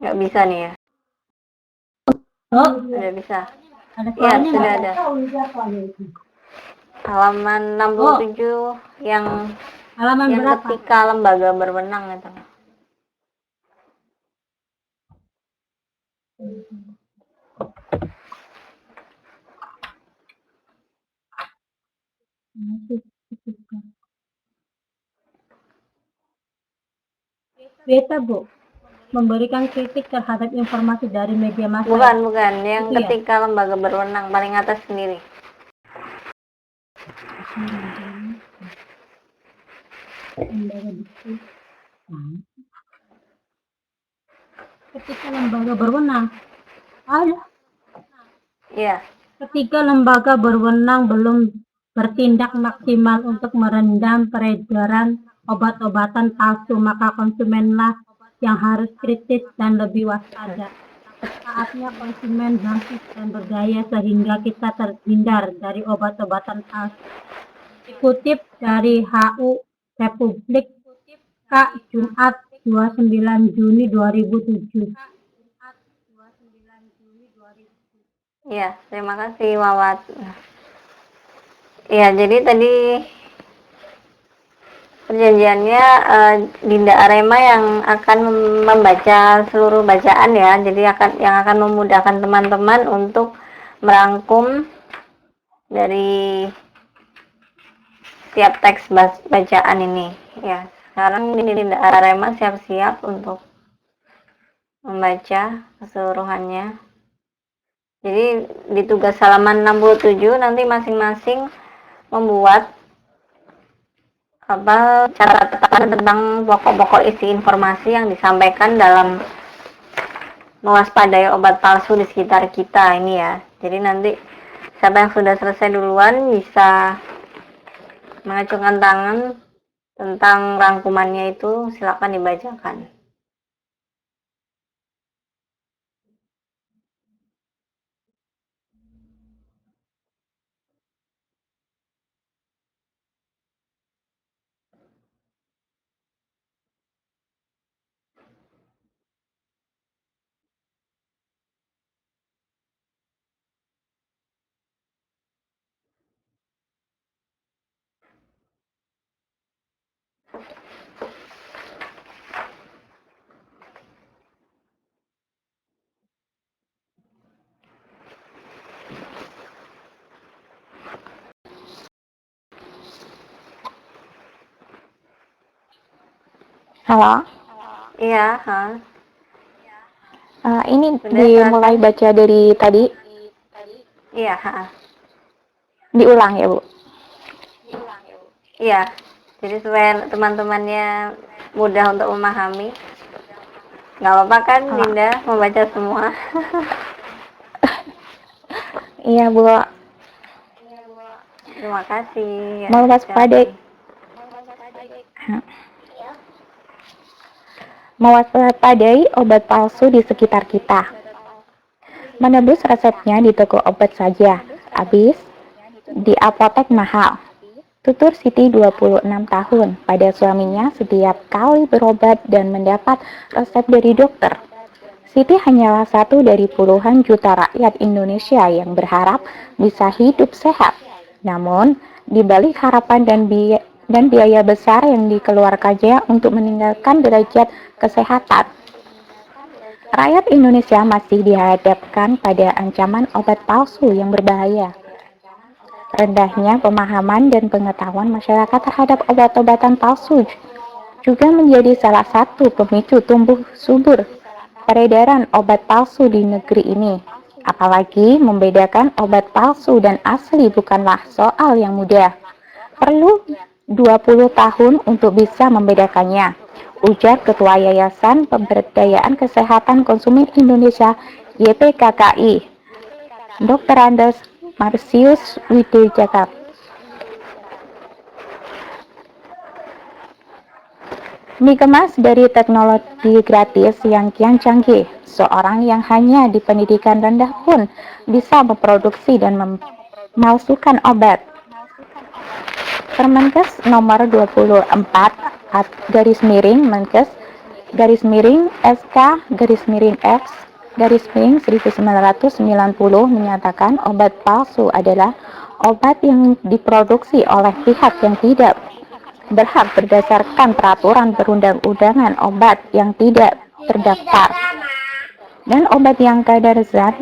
Nggak bisa nih ya. Udah bisa. Ya, sudah ada. Halaman 67 yang ketika lembaga berwenang itu. Beta, Bu, memberikan kritik terhadap informasi dari media massa. Bukan. Yang ketika lembaga berwenang paling atas sendiri. Ketika lembaga berwenang. Ada. Iya. Ketika lembaga berwenang belum bertindak maksimal untuk meredam peredaran obat-obatan palsu, maka konsumenlah yang harus kritis dan lebih waspada. Saatnya konsumen bangkit dan berdaya sehingga kita terhindar dari obat-obatan palsu. Dikutip dari HU Republik K Jumat 29 Juni 2007. Iya, terima kasih Wawat. Ya, jadi tadi perjanjiannya Dinda Arema yang akan membaca seluruh bacaan ya. Jadi yang akan memudahkan teman-teman untuk merangkum dari setiap teks bacaan ini. Ya, sekarang Dinda Arema siap-siap untuk membaca keseluruhannya. Jadi di tugas halaman 67 nanti masing-masing membuat catatan tentang pokok-pokok isi informasi yang disampaikan dalam mewaspadai obat palsu di sekitar kita ini ya. Jadi nanti siapa yang sudah selesai duluan bisa mengacungkan tangan Tentang rangkumannya itu silakan dibacakan. Halo, Iya, ini Sudah, dimulai silakan. baca dari tadi, Iya, diulang ya Bu? Iya. Jadi supaya teman-temannya mudah untuk memahami. Nggak apa-apa kan, Ah, Dinda, membaca semua? iya Bu, Terima kasih. Ya, mewaspadai, silakan. mewaspadai obat palsu di sekitar kita. Menebus resepnya di toko obat saja, habis di apotek mahal. Tutur Siti 26 tahun, pada suaminya setiap kali berobat dan mendapat resep dari dokter. Siti hanyalah satu dari puluhan juta rakyat Indonesia yang berharap bisa hidup sehat. Namun, di balik harapan dan biaya besar yang dikeluarkannya untuk meninggalkan derajat kesehatan, rakyat Indonesia masih dihadapkan pada ancaman obat palsu yang berbahaya. Rendahnya pemahaman dan pengetahuan masyarakat terhadap obat-obatan palsu juga menjadi salah satu pemicu tumbuh subur peredaran obat palsu di negeri ini. Apalagi membedakan obat palsu dan asli bukanlah soal yang mudah. Perlu 20 tahun untuk bisa membedakannya, ujar Ketua Yayasan Pemberdayaan Kesehatan Konsumen Indonesia YPKKI, Dr. Andes Marsius Widijakar. Dikemas dari teknologi gratis yang kian canggih, seorang yang hanya di pendidikan rendah pun bisa memproduksi dan memalsukan obat. Permenkes nomor 24 garis miring Menkes garis miring SK garis miring X garis miring 1990 menyatakan obat palsu adalah obat yang diproduksi oleh pihak yang tidak berhak berdasarkan peraturan perundang-undangan obat yang tidak terdaftar, dan obat yang kadar zat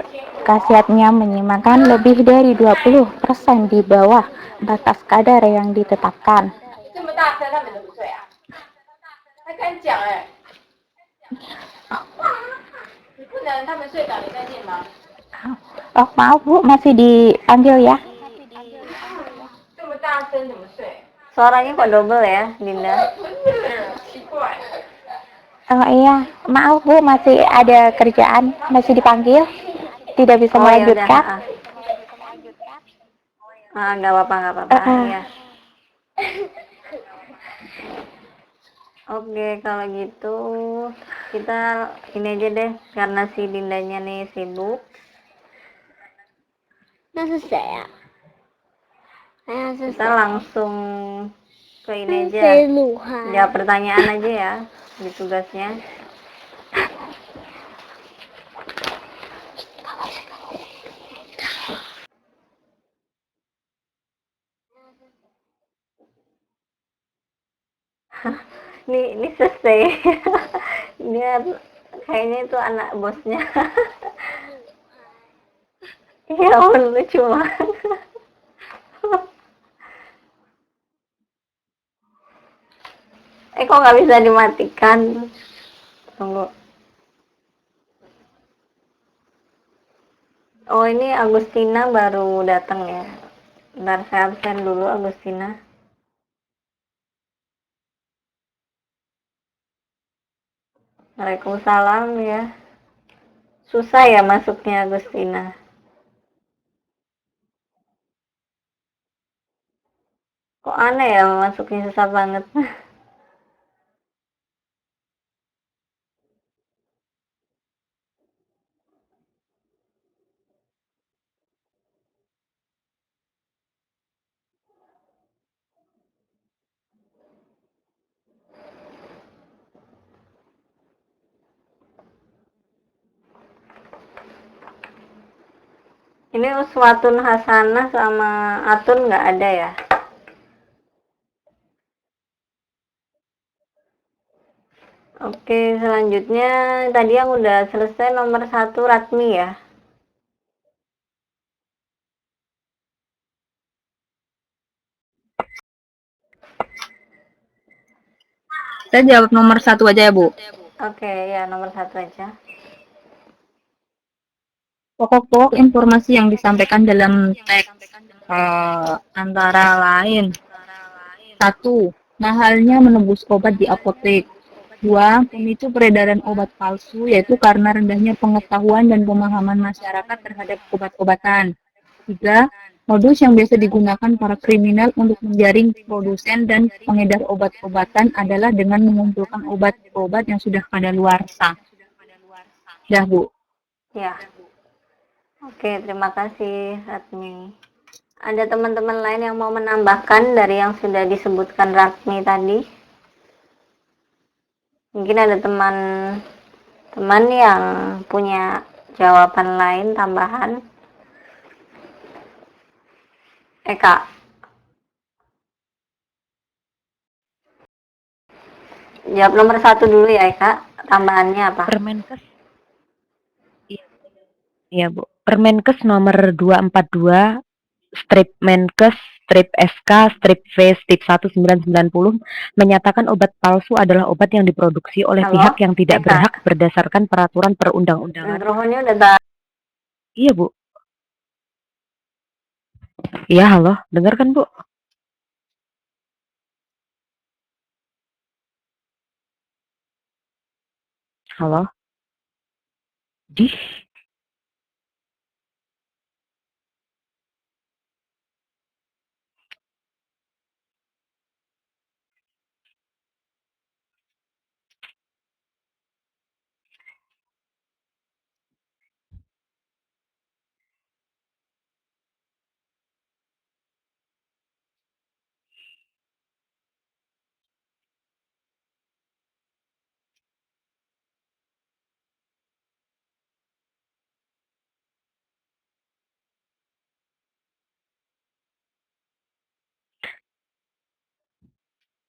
khasiatnya menyeimbangkan lebih dari 20% di bawah batas kadar yang ditetapkan. Oh, maaf Bu, masih dipanggil ya. Suaranya kok double ya, Dinda? Oh iya, maaf Bu, masih ada kerjaan, masih dipanggil, tidak bisa Oh ya udah, melanjutkan. nggak apa-apa, Uh, Iya. Oke, kalau gitu kita ini aja deh, karena si Dindanya nih sibuk. Kita langsung ke ini aja, jawab pertanyaan aja ya di tugasnya. Ini selesai. Dia kayaknya itu anak bosnya. Ya ampun, lucu banget. Kok nggak bisa dimatikan? Tunggu. Oh, ini Agustina baru datang ya. Bentar, saya absen dulu Agustina. Waalaikumsalam ya. Susah ya masuknya Agustina. Kok aneh ya, masuknya susah banget. Ini uswatun hasanah sama atun nggak ada ya? Oke, selanjutnya tadi yang udah selesai nomor 1 Ratmi ya. Saya jawab nomor 1 aja ya, Bu. Oke, ya nomor 1 aja. Pokok-pokok informasi yang disampaikan dalam teks antara lain: 1. Mahalnya menebus obat di apotek. 2. Pemicu peredaran obat palsu yaitu karena rendahnya pengetahuan dan pemahaman masyarakat terhadap obat-obatan. 3. Modus yang biasa digunakan para kriminal untuk menjaring produsen dan pengedar obat-obatan adalah dengan mengumpulkan obat-obat yang sudah kadaluarsa. Dah, Bu. Ya. Oke, terima kasih Ratmi. Ada teman-teman lain yang mau menambahkan dari yang sudah disebutkan Ratmi tadi? Mungkin ada teman-teman yang punya jawaban lain tambahan. Kak. Jawab nomor 1 dulu ya, Kak. Tambahannya apa? Permenkes. Iya, Bu. Permenkes nomor 242 strip Menkes strip SK strip V strip 1990 menyatakan obat palsu adalah obat yang diproduksi oleh pihak yang tidak berhak berdasarkan peraturan perundang-undangan. Mikrofonnya udah Iya, Bu. Iya, halo. Dengar kan, Bu? Halo?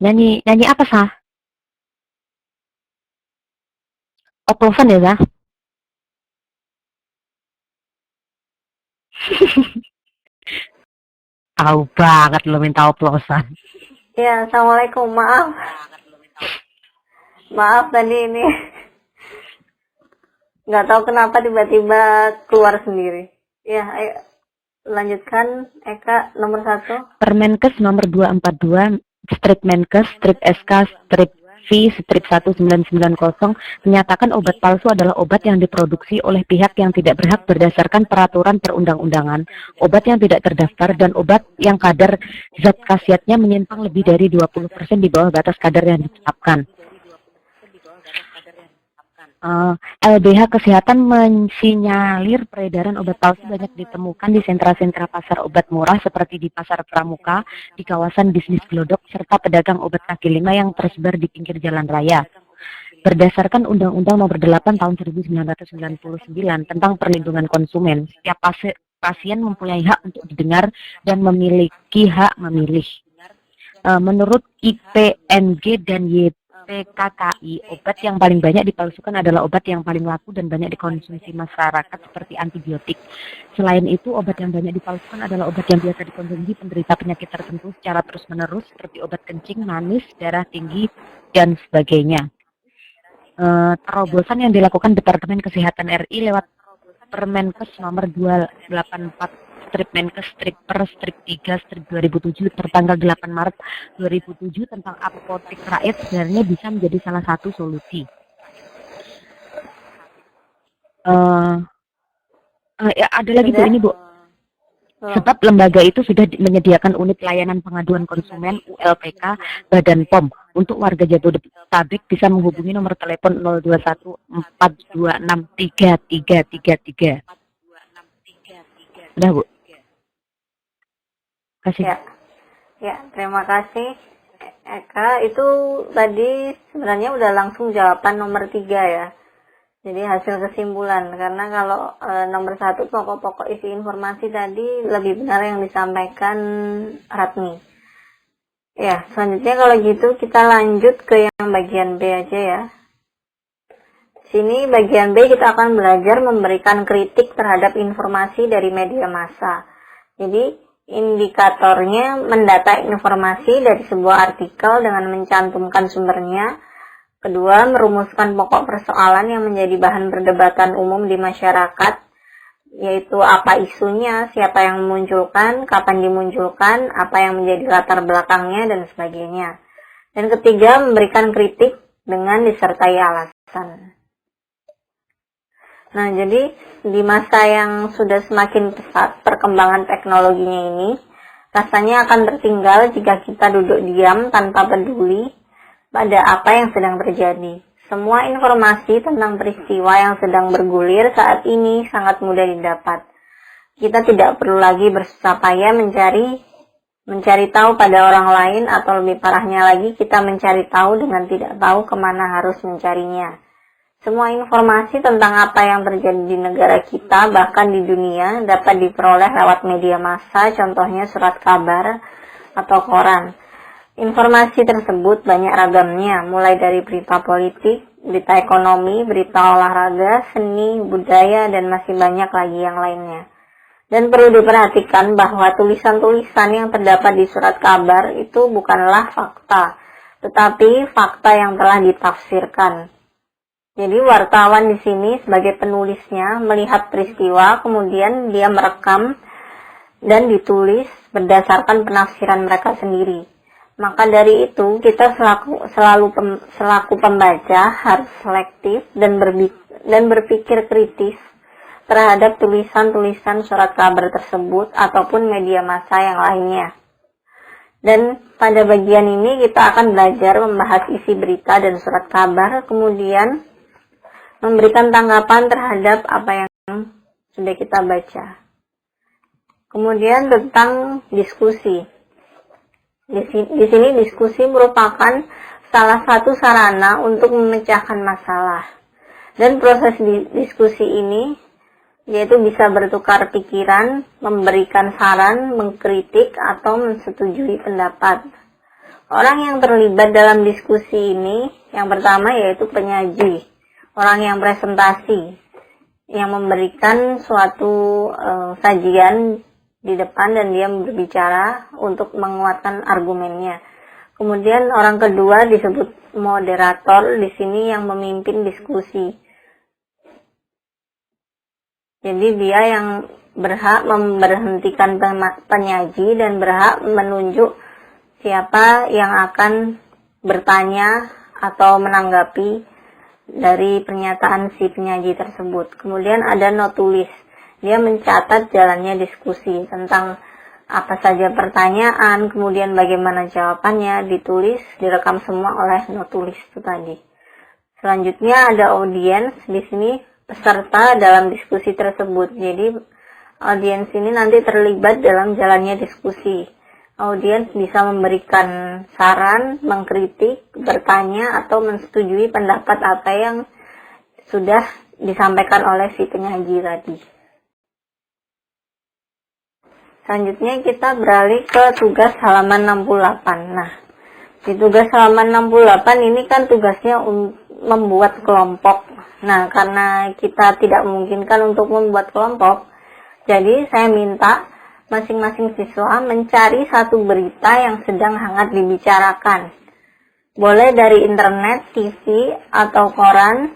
Nyanyi apa, Sah? Oplosan ya, Sah? Tahu banget lo minta oplosan. Ya, assalamualaikum. Maaf tadi ini nggak tahu kenapa tiba-tiba keluar sendiri. Ya, ayo lanjutkan. Eka nomor 1. Permenkes nomor 242 strip Menkes strip SK strip V strip 1990 menyatakan obat palsu adalah obat yang diproduksi oleh pihak yang tidak berhak berdasarkan peraturan perundang-undangan, obat yang tidak terdaftar, dan obat yang kadar zat khasiatnya menyimpang lebih dari 20% di bawah batas kadar yang ditetapkan. LBH Kesehatan mensinyalir peredaran obat palsu banyak ditemukan di sentra-sentra pasar obat murah seperti di Pasar Pramuka, di kawasan bisnis Glodok, serta pedagang obat kaki lima yang tersebar di pinggir jalan raya. Berdasarkan Undang-Undang Nomor 8 Tahun 1999 tentang Perlindungan Konsumen, setiap pasien mempunyai hak untuk didengar dan memiliki hak memilih. Menurut IPNG dan YPKKI, obat yang paling banyak dipalsukan adalah obat yang paling laku dan banyak dikonsumsi masyarakat seperti antibiotik. Selain itu, obat yang banyak dipalsukan adalah obat yang biasa dikonsumsi penderita penyakit tertentu secara terus-menerus seperti obat kencing, manis, darah tinggi, dan sebagainya. Terobosan yang dilakukan Departemen Kesehatan RI lewat Permenkes nomor 284 strip Menkes strip per strip 3 strip 2007 tertanggal 8 Maret 2007 tentang apotek rakyat sebenarnya bisa menjadi salah satu solusi. Ya, ada lagi Bu, ini Bu. Sebab lembaga itu sudah menyediakan unit layanan pengaduan konsumen ULPK Badan POM. Untuk warga Jabodetabek bisa menghubungi nomor telepon 021-426-3333. Udah, Bu. Kasih. Ya, terima kasih Eka. Itu tadi sebenarnya udah langsung jawaban nomor 3 ya. Jadi hasil kesimpulan, karena kalau nomor 1 pokok-pokok isi informasi tadi lebih benar yang disampaikan Ratmi. Ya, selanjutnya kalau gitu kita lanjut ke yang bagian B aja ya. Sini bagian B kita akan belajar memberikan kritik terhadap informasi dari media massa. Jadi indikatornya mendata informasi dari sebuah artikel dengan mencantumkan sumbernya. Kedua, merumuskan pokok persoalan yang menjadi bahan perdebatan umum di masyarakat, yaitu apa isunya, siapa yang memunculkan, kapan dimunculkan, apa yang menjadi latar belakangnya, dan sebagainya. Dan ketiga, memberikan kritik dengan disertai alasan. Nah, jadi di masa yang sudah semakin pesat perkembangan teknologinya ini, rasanya akan tertinggal jika kita duduk diam tanpa peduli pada apa yang sedang terjadi. Semua informasi tentang peristiwa yang sedang bergulir saat ini sangat mudah didapat. Kita tidak perlu lagi bersusah payah mencari tahu pada orang lain, atau lebih parahnya lagi kita mencari tahu dengan tidak tahu kemana harus mencarinya. Semua informasi tentang apa yang terjadi di negara kita, bahkan di dunia, dapat diperoleh lewat media massa, contohnya surat kabar atau koran. Informasi tersebut banyak ragamnya, mulai dari berita politik, berita ekonomi, berita olahraga, seni, budaya, dan masih banyak lagi yang lainnya. Dan perlu diperhatikan bahwa tulisan-tulisan yang terdapat di surat kabar itu bukanlah fakta, tetapi fakta yang telah ditafsirkan. Jadi wartawan di sini sebagai penulisnya melihat peristiwa, kemudian dia merekam dan ditulis berdasarkan penafsiran mereka sendiri. Maka dari itu, kita selaku pembaca harus selektif dan berpikir kritis terhadap tulisan-tulisan surat kabar tersebut ataupun media massa yang lainnya. Dan pada bagian ini kita akan belajar membahas isi berita dan surat kabar, kemudian memberikan tanggapan terhadap apa yang sudah kita baca. Kemudian tentang diskusi. Di sini diskusi merupakan salah satu sarana untuk memecahkan masalah. Dan proses diskusi ini yaitu bisa bertukar pikiran, memberikan saran, mengkritik, atau mensetujui pendapat. Orang yang terlibat dalam diskusi ini yang pertama yaitu penyaji, orang yang presentasi, yang memberikan suatu sajian di depan dan dia berbicara untuk menguatkan argumennya. Kemudian orang kedua disebut moderator, di sini yang memimpin diskusi. Jadi dia yang berhak memberhentikan penyaji dan berhak menunjuk siapa yang akan bertanya atau menanggapi dari pernyataan si penyaji tersebut. Kemudian ada notulis. Dia mencatat jalannya diskusi tentang apa saja pertanyaan, kemudian bagaimana jawabannya, ditulis, direkam semua oleh notulis itu tadi. Selanjutnya ada audiens, di sini peserta dalam diskusi tersebut. Jadi audiens ini nanti terlibat dalam jalannya diskusi. Audiens bisa memberikan saran, mengkritik, bertanya, atau menyetujui pendapat apa yang sudah disampaikan oleh si penyaji tadi. Selanjutnya kita beralih ke tugas halaman 68. Nah, di tugas halaman 68 ini kan tugasnya membuat kelompok. Nah, karena kita tidak memungkinkan untuk membuat kelompok, jadi saya minta masing-masing siswa mencari satu berita yang sedang hangat dibicarakan. Boleh dari internet, TV, atau koran,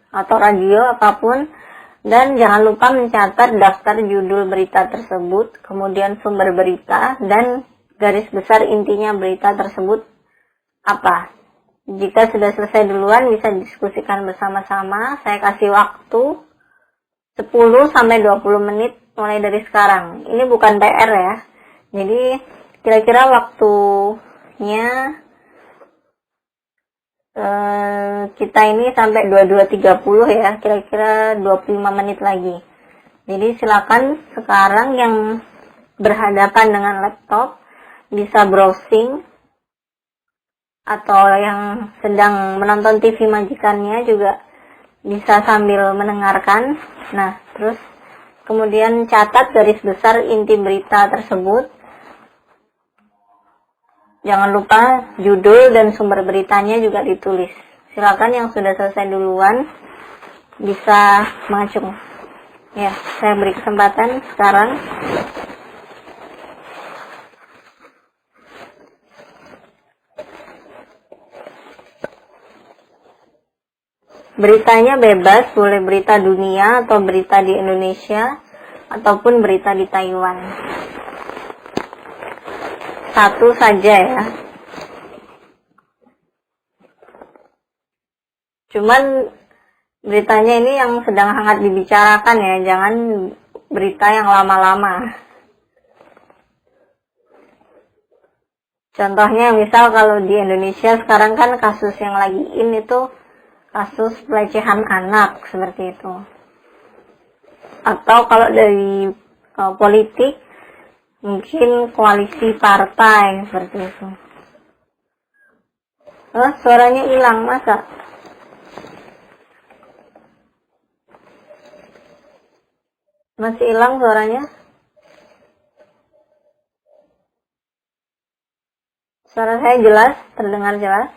atau radio, apapun. Dan jangan lupa mencatat daftar judul berita tersebut, kemudian sumber berita, dan garis besar intinya berita tersebut apa. Jika sudah selesai duluan, bisa diskusikan bersama-sama. Saya kasih waktu 10-20 menit mulai dari sekarang. Ini bukan PR ya. Jadi kira-kira waktunya kita ini sampai 22.30 ya, kira-kira 25 menit lagi. Jadi silakan sekarang yang berhadapan dengan laptop bisa browsing, atau yang sedang menonton TV majikannya juga bisa sambil mendengarkan. Nah, terus kemudian catat garis besar inti berita tersebut. Jangan lupa judul dan sumber beritanya juga ditulis. Silakan yang sudah selesai duluan bisa mengacung. Ya, saya beri kesempatan sekarang. Beritanya bebas, boleh berita dunia atau berita di Indonesia ataupun berita di Taiwan. Satu saja ya. Cuman beritanya ini yang sedang hangat dibicarakan ya, jangan berita yang lama-lama. Contohnya misal kalau di Indonesia sekarang kan kasus yang lagi in itu kasus pelecehan anak, seperti itu. Atau kalau dari politik, mungkin koalisi partai, seperti itu. Suaranya hilang, masa? Masih hilang suaranya? Suara saya jelas, terdengar jelas?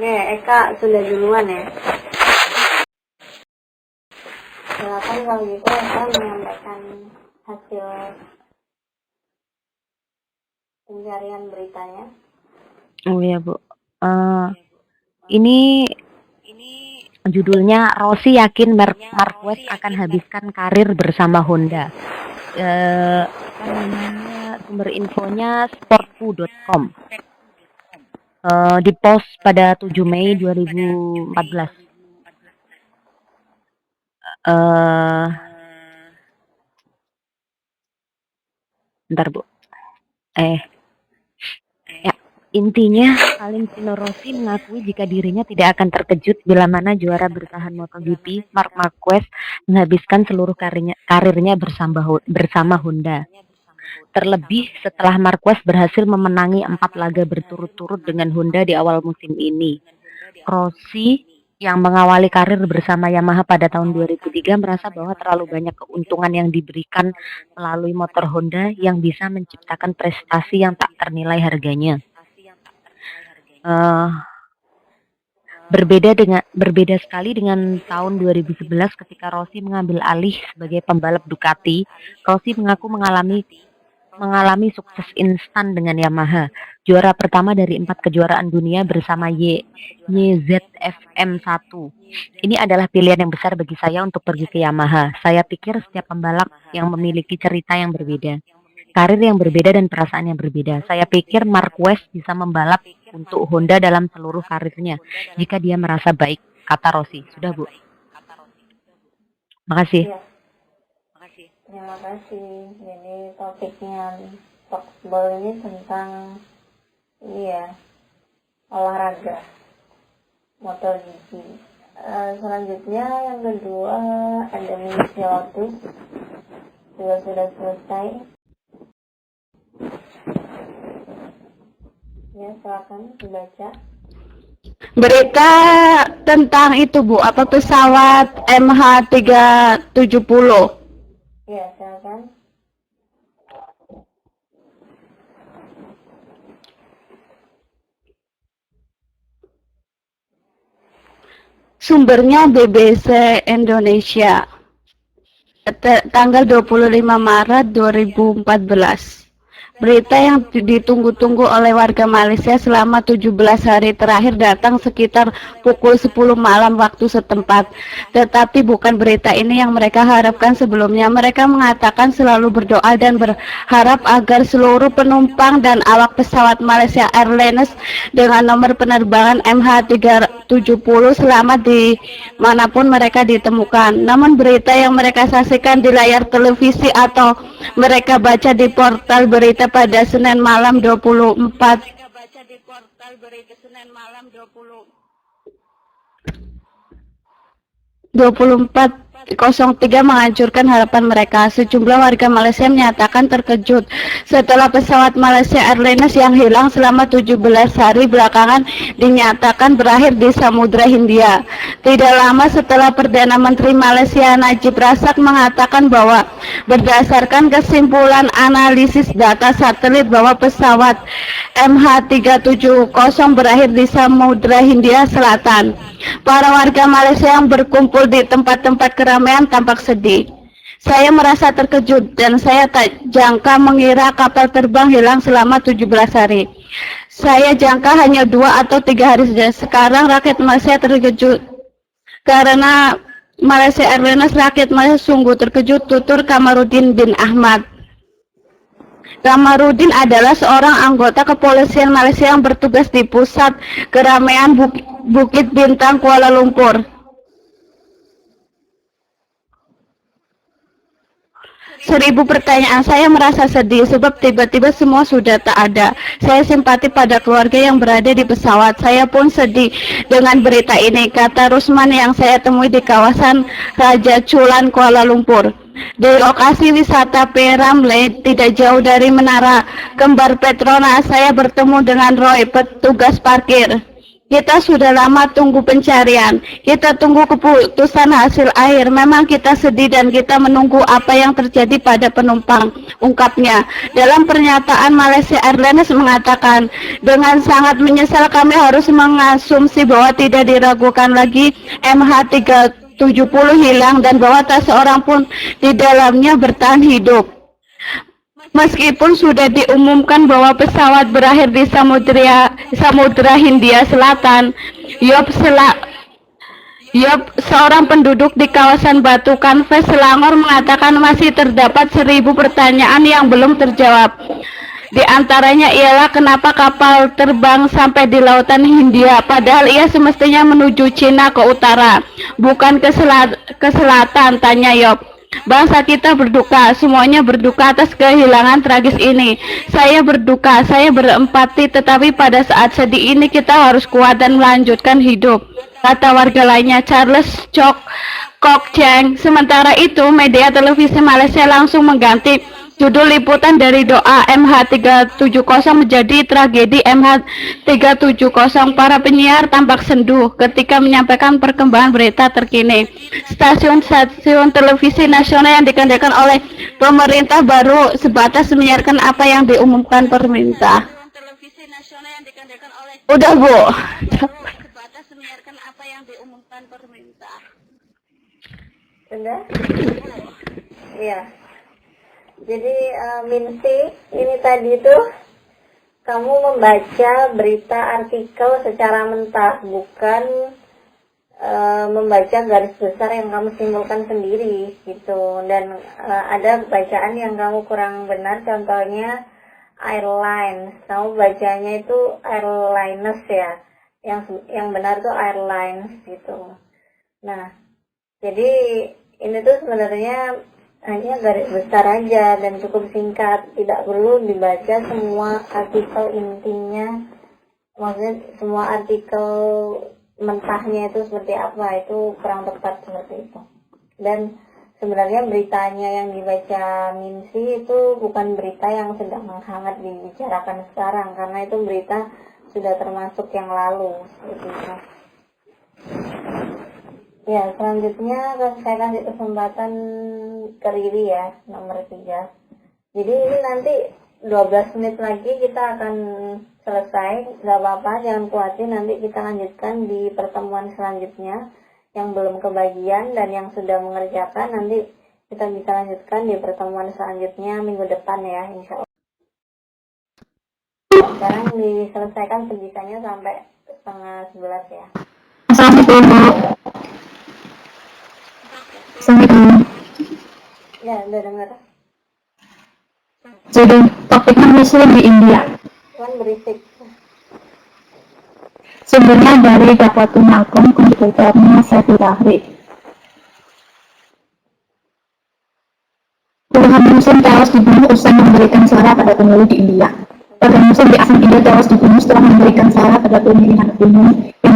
Oke, Eka sudah duluan ya. Silakan kalau gitu Eka menyampaikan hasil pencarian beritanya. Oh ya Bu, ini judulnya Rossi yakin Marquez akan habiskan karir bersama Honda. Sumber infonya sportfu.com. Di post pada 7 Mei 2014. Bentar Bu. Ya, intinya Valentino Rossi mengakui jika dirinya tidak akan terkejut bila mana juara bertahan MotoGP Marc Marquez menghabiskan seluruh karirnya bersama Honda. Terlebih setelah Marquez berhasil memenangi 4 laga berturut-turut dengan Honda di awal musim ini. Rossi yang mengawali karir bersama Yamaha pada tahun 2003 merasa bahwa terlalu banyak keuntungan yang diberikan melalui motor Honda yang bisa menciptakan prestasi yang tak ternilai harganya. Berbeda sekali dengan tahun 2011 ketika Rossi mengambil alih sebagai pembalap Ducati. Rossi mengaku mengalami sukses instan dengan Yamaha. Juara pertama dari 4 kejuaraan dunia bersama YZF-M1. Ini adalah pilihan yang besar bagi saya untuk pergi ke Yamaha. Saya pikir setiap pembalap yang memiliki cerita yang berbeda, karir yang berbeda dan perasaan yang berbeda. Saya pikir Marquez bisa membalap untuk Honda dalam seluruh karirnya jika dia merasa baik, kata Rossi. Sudah Bu. Makasih. Ya. Terima kasih. Jadi topiknya Foxball ini tentang olahraga MotoGP. Selanjutnya yang kedua ada misi Lotus juga sudah selesai. Ya, silakan dibaca. Berita tentang itu Bu, apa pesawat MH370. Ya, silakan. Sumbernya BBC Indonesia. Tanggal 25 Maret 2014. Berita yang ditunggu-tunggu oleh warga Malaysia selama 17 hari terakhir datang sekitar pukul 10 malam waktu setempat. Tetapi bukan berita ini yang mereka harapkan sebelumnya. Mereka mengatakan selalu berdoa dan berharap agar seluruh penumpang dan awak pesawat Malaysia Airlines dengan nomor penerbangan MH370 selamat di manapun mereka ditemukan. Namun berita yang mereka saksikan di layar televisi atau mereka baca di portal berita pada Senin malam 24 03 menghancurkan harapan mereka. Sejumlah warga Malaysia menyatakan terkejut setelah pesawat Malaysia Airlines yang hilang selama 17 hari belakangan dinyatakan berakhir di Samudra Hindia. Tidak lama setelah Perdana Menteri Malaysia Najib Razak mengatakan bahwa berdasarkan kesimpulan analisis data satelit bahwa pesawat MH370 berakhir di Samudra Hindia Selatan. Para warga Malaysia yang berkumpul di tempat-tempat keramaian tampak sedih. Saya merasa terkejut dan saya tak jangka mengira kapal terbang hilang selama 17 hari. Saya jangka hanya 2 atau 3 hari saja. Sekarang rakyat Malaysia terkejut karena Malaysia Airlines, rakyat Malaysia sungguh terkejut, tutur Kamarudin bin Ahmad. Kamarudin adalah seorang anggota kepolisian Malaysia yang bertugas di pusat keramaian Bukit Bintang, Kuala Lumpur. 1000 pertanyaan. Saya merasa sedih sebab tiba-tiba semua sudah tak ada. Saya simpati pada keluarga yang berada di pesawat. Saya pun sedih dengan berita ini, kata Rusman yang saya temui di kawasan Raja Chulan, Kuala Lumpur. Di lokasi wisata Peramle, tidak jauh dari Menara Kembar Petronas, saya bertemu dengan Roy, petugas parkir. Kita sudah lama tunggu pencarian. Kita tunggu keputusan hasil akhir. Memang kita sedih dan kita menunggu apa yang terjadi pada penumpang, ungkapnya. Dalam pernyataan, Malaysia Airlines mengatakan, dengan sangat menyesal kami harus mengasumsi bahwa tidak diragukan lagi MH370 hilang dan bahwa tak seorang pun di dalamnya bertahan hidup. Meskipun sudah diumumkan bahwa pesawat berakhir di Samudra Hindia Selatan, Yop, seorang penduduk di kawasan Batu Kanves, Selangor, mengatakan masih terdapat 1.000 pertanyaan yang belum terjawab. Di antaranya ialah kenapa kapal terbang sampai di lautan Hindia, padahal ia semestinya menuju Cina ke utara, bukan ke selatan, tanya Yop. Bangsa kita berduka, semuanya berduka atas kehilangan tragis ini. Saya berduka, saya berempati, tetapi pada saat sedih ini kita harus kuat dan melanjutkan hidup, kata warga lainnya, Charles Kok Cheng. Sementara itu, media televisi Malaysia langsung mengganti judul liputan dari doa MH370 menjadi tragedi MH370. Para penyiar tampak sendu ketika menyampaikan perkembangan berita terkini. Stasiun-stasiun televisi nasional yang dikendalikan oleh pemerintah baru sebatas menyiarkan apa yang diumumkan pemerintah. Udah, Bu. Sebatas menyiarkan apa yang diumumkan pemerintah. Sudah? Iya. Jadi Minsi, ini tadi tuh kamu membaca berita artikel secara mentah, bukan membaca garis besar yang kamu simpulkan sendiri gitu. Dan ada bacaan yang kamu kurang benar, contohnya airlines. Kamu bacanya itu airlines ya. Yang benar tuh airlines gitu. Nah, jadi ini tuh sebenarnya hanya garis besar aja dan cukup singkat, tidak perlu dibaca semua artikel intinya, maksudnya semua artikel mentahnya itu seperti apa, itu kurang tepat seperti itu. Dan sebenarnya beritanya yang dibaca Minsi itu bukan berita yang sedang menghangat dibicarakan sekarang, karena itu berita sudah termasuk yang lalu seperti itu. Ya, selanjutnya saya kasih kesempatan ke Riri ya, nomor 3. Jadi ini nanti 12 menit lagi kita akan selesai, nggak apa-apa, jangan khawatir, nanti kita lanjutkan di pertemuan selanjutnya. Yang belum kebagian dan yang sudah mengerjakan, nanti kita bisa lanjutkan di pertemuan selanjutnya minggu depan ya, insya Allah. Sekarang diselesaikan pendidikannya sampai 10:30 ya. Assalamualaikum. Ya, udah dengar. Jadi topiknya Muslim di India. Cuman berisik. Sumbernya dari Dapatul Malcolm, kontributornya Saiful Tahrir. Puluhan Muslim tewas dibunuh usai memberikan suara pada pemilu di India. Warga Muslim di Assam, India tewas dibunuh setelah memberikan suara pada pemilihan umum yang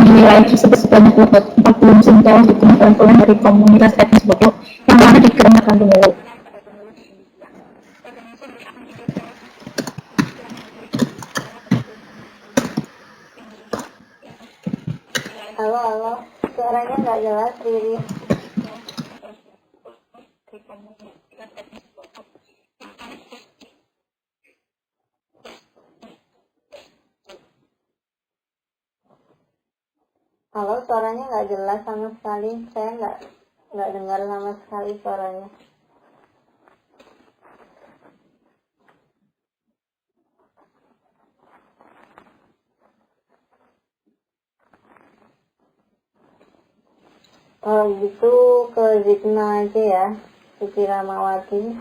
di wilayah tersebut. Sebanyak 40 Muslim tewas dibunuh oleh puluhan dari komunitas etnis Bodo yang mana dikarenakan pemilu. Halo, suaranya nggak jelas, Riri. Halo, suaranya nggak jelas sama sekali. Saya nggak dengar sama sekali suaranya. Kalau gitu ke Zikna aja ya, Siti Ramawati.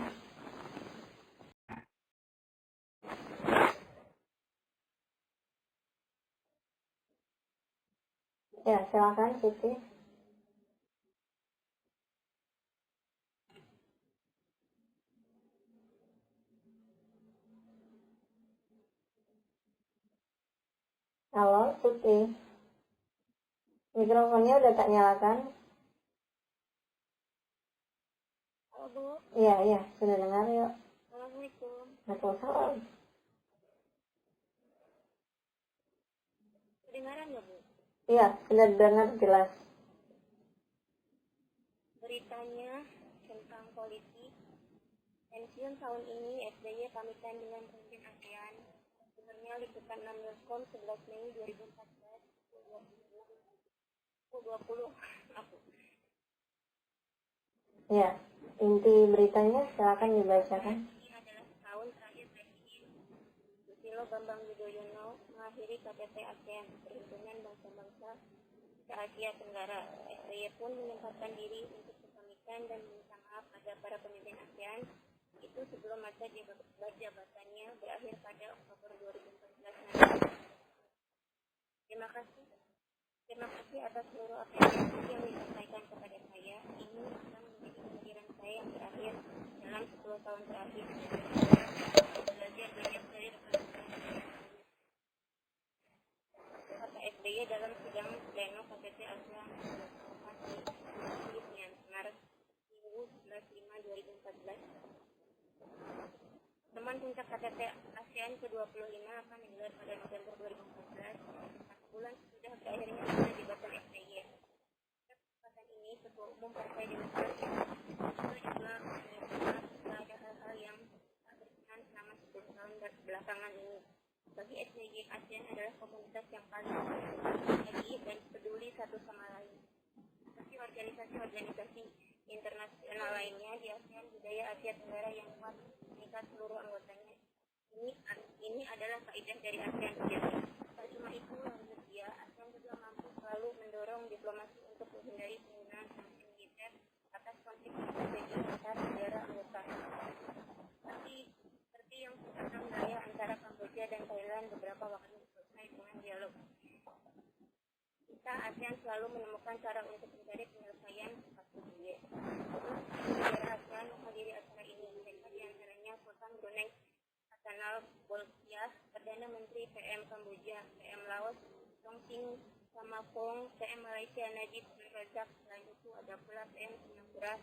Ya, silakan Siti. Halo, Siti. Mikrofonnya udah tak nyalakan? Iya, sudah dengar yuk. Assalamualaikum. Waalaikumsalam. Kedengaran nggak, Bu? Iya, sudah dengar jelas. Beritanya tentang politik. Pensiun tahun ini SBY pamitan dengan pemimpin ASEAN. Sebenarnya liputan 6.com 11 Mei 2014 20. Aku. Ya, inti beritanya silakan dibacakan. Ini adalah tahun terakhir Presiden Susilo Bambang Yudhoyono mengakhiri KTT ASEAN, Perhimpunan Bangsa-Bangsa se-Asia Tenggara. SBY pun menyempatkan diri untuk berpamitan dan meminta maaf pada para pemimpin ASEAN itu sebelum masa jabatannya berakhir pada Oktober 2014 nanti. Terima kasih atas seluruh apresiasi yang disampaikan kepada saya. Ini akan menjadi kehadiran saya yang terakhir dalam 10 tahun terakhir. Belajar banyak dari rekan-rekan. Kata SBY dalam sidang pleno KTT ASEAN di Myanmar Minggu 11/5/2014. Pertemuan puncak KTT ASEAN ke-25 akan digelar pada November 2014. 1 bulan sudah berakhirnya masa jabatan SBY. Pada kesempatan ini, Ketua Umum Partai Demokrat itu juga menyebutkan ada hal-hal yang tak berkenan selama 10 tahun belakangan ini. Bagi SBY, ASEAN adalah komunitas yang paling baik dan peduli satu sama lain. Seperti organisasi-organisasi internasional lainnya di ASEAN, budaya Asia Tenggara yang kuat mengikat seluruh anggotanya. Ini adalah kaidah dari ASEAN sendiri. Tak cuma itu, dia ASEAN juga mampu selalu mendorong diplomasi untuk menghindari penggunaan sanksi militer atas konflik strategi antar negara anggota. Seperti yang sedang raya antara Kamboja dan Thailand beberapa waktu selesai dengan dialog. Kita ASEAN selalu menemukan cara untuk mencari penyelesaian kasus ini. Negara ASEAN menghadiri acara ini, mereka diantaranya Sultan Brunei Hassanal Bolkiah, Perdana Menteri PM Kamboja, PM Laos Tongsin Samapong, PM Malaysia Najib Razak. Selain itu ada pula PM Singapura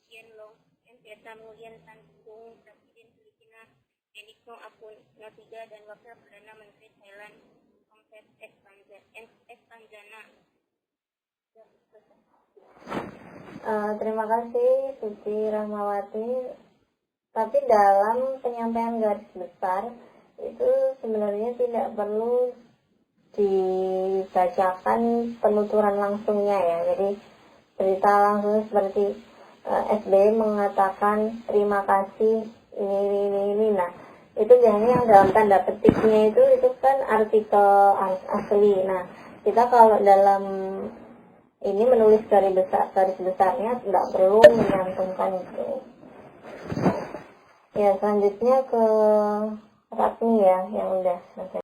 Hsien Loong, PM Vietnam Nguyen Tan Phuong, Presiden Filipina Benigno Aquino III, dan Wakil Perdana Menteri Thailand Somset Espanjana. Terima kasih Suci Rahmawati. Tapi dalam penyampaian garis besar itu sebenarnya tidak perlu dibacakan penuturan langsungnya ya. Jadi cerita langsung seperti SBY mengatakan terima kasih ini. Nah, itu biasanya yang dalam tanda petiknya itu kan artikel asli. Nah, kita kalau dalam ini menulis garis besarnya tidak perlu menyantumkan itu. Ya, selanjutnya ke Ratmi ya, yang udah selesai.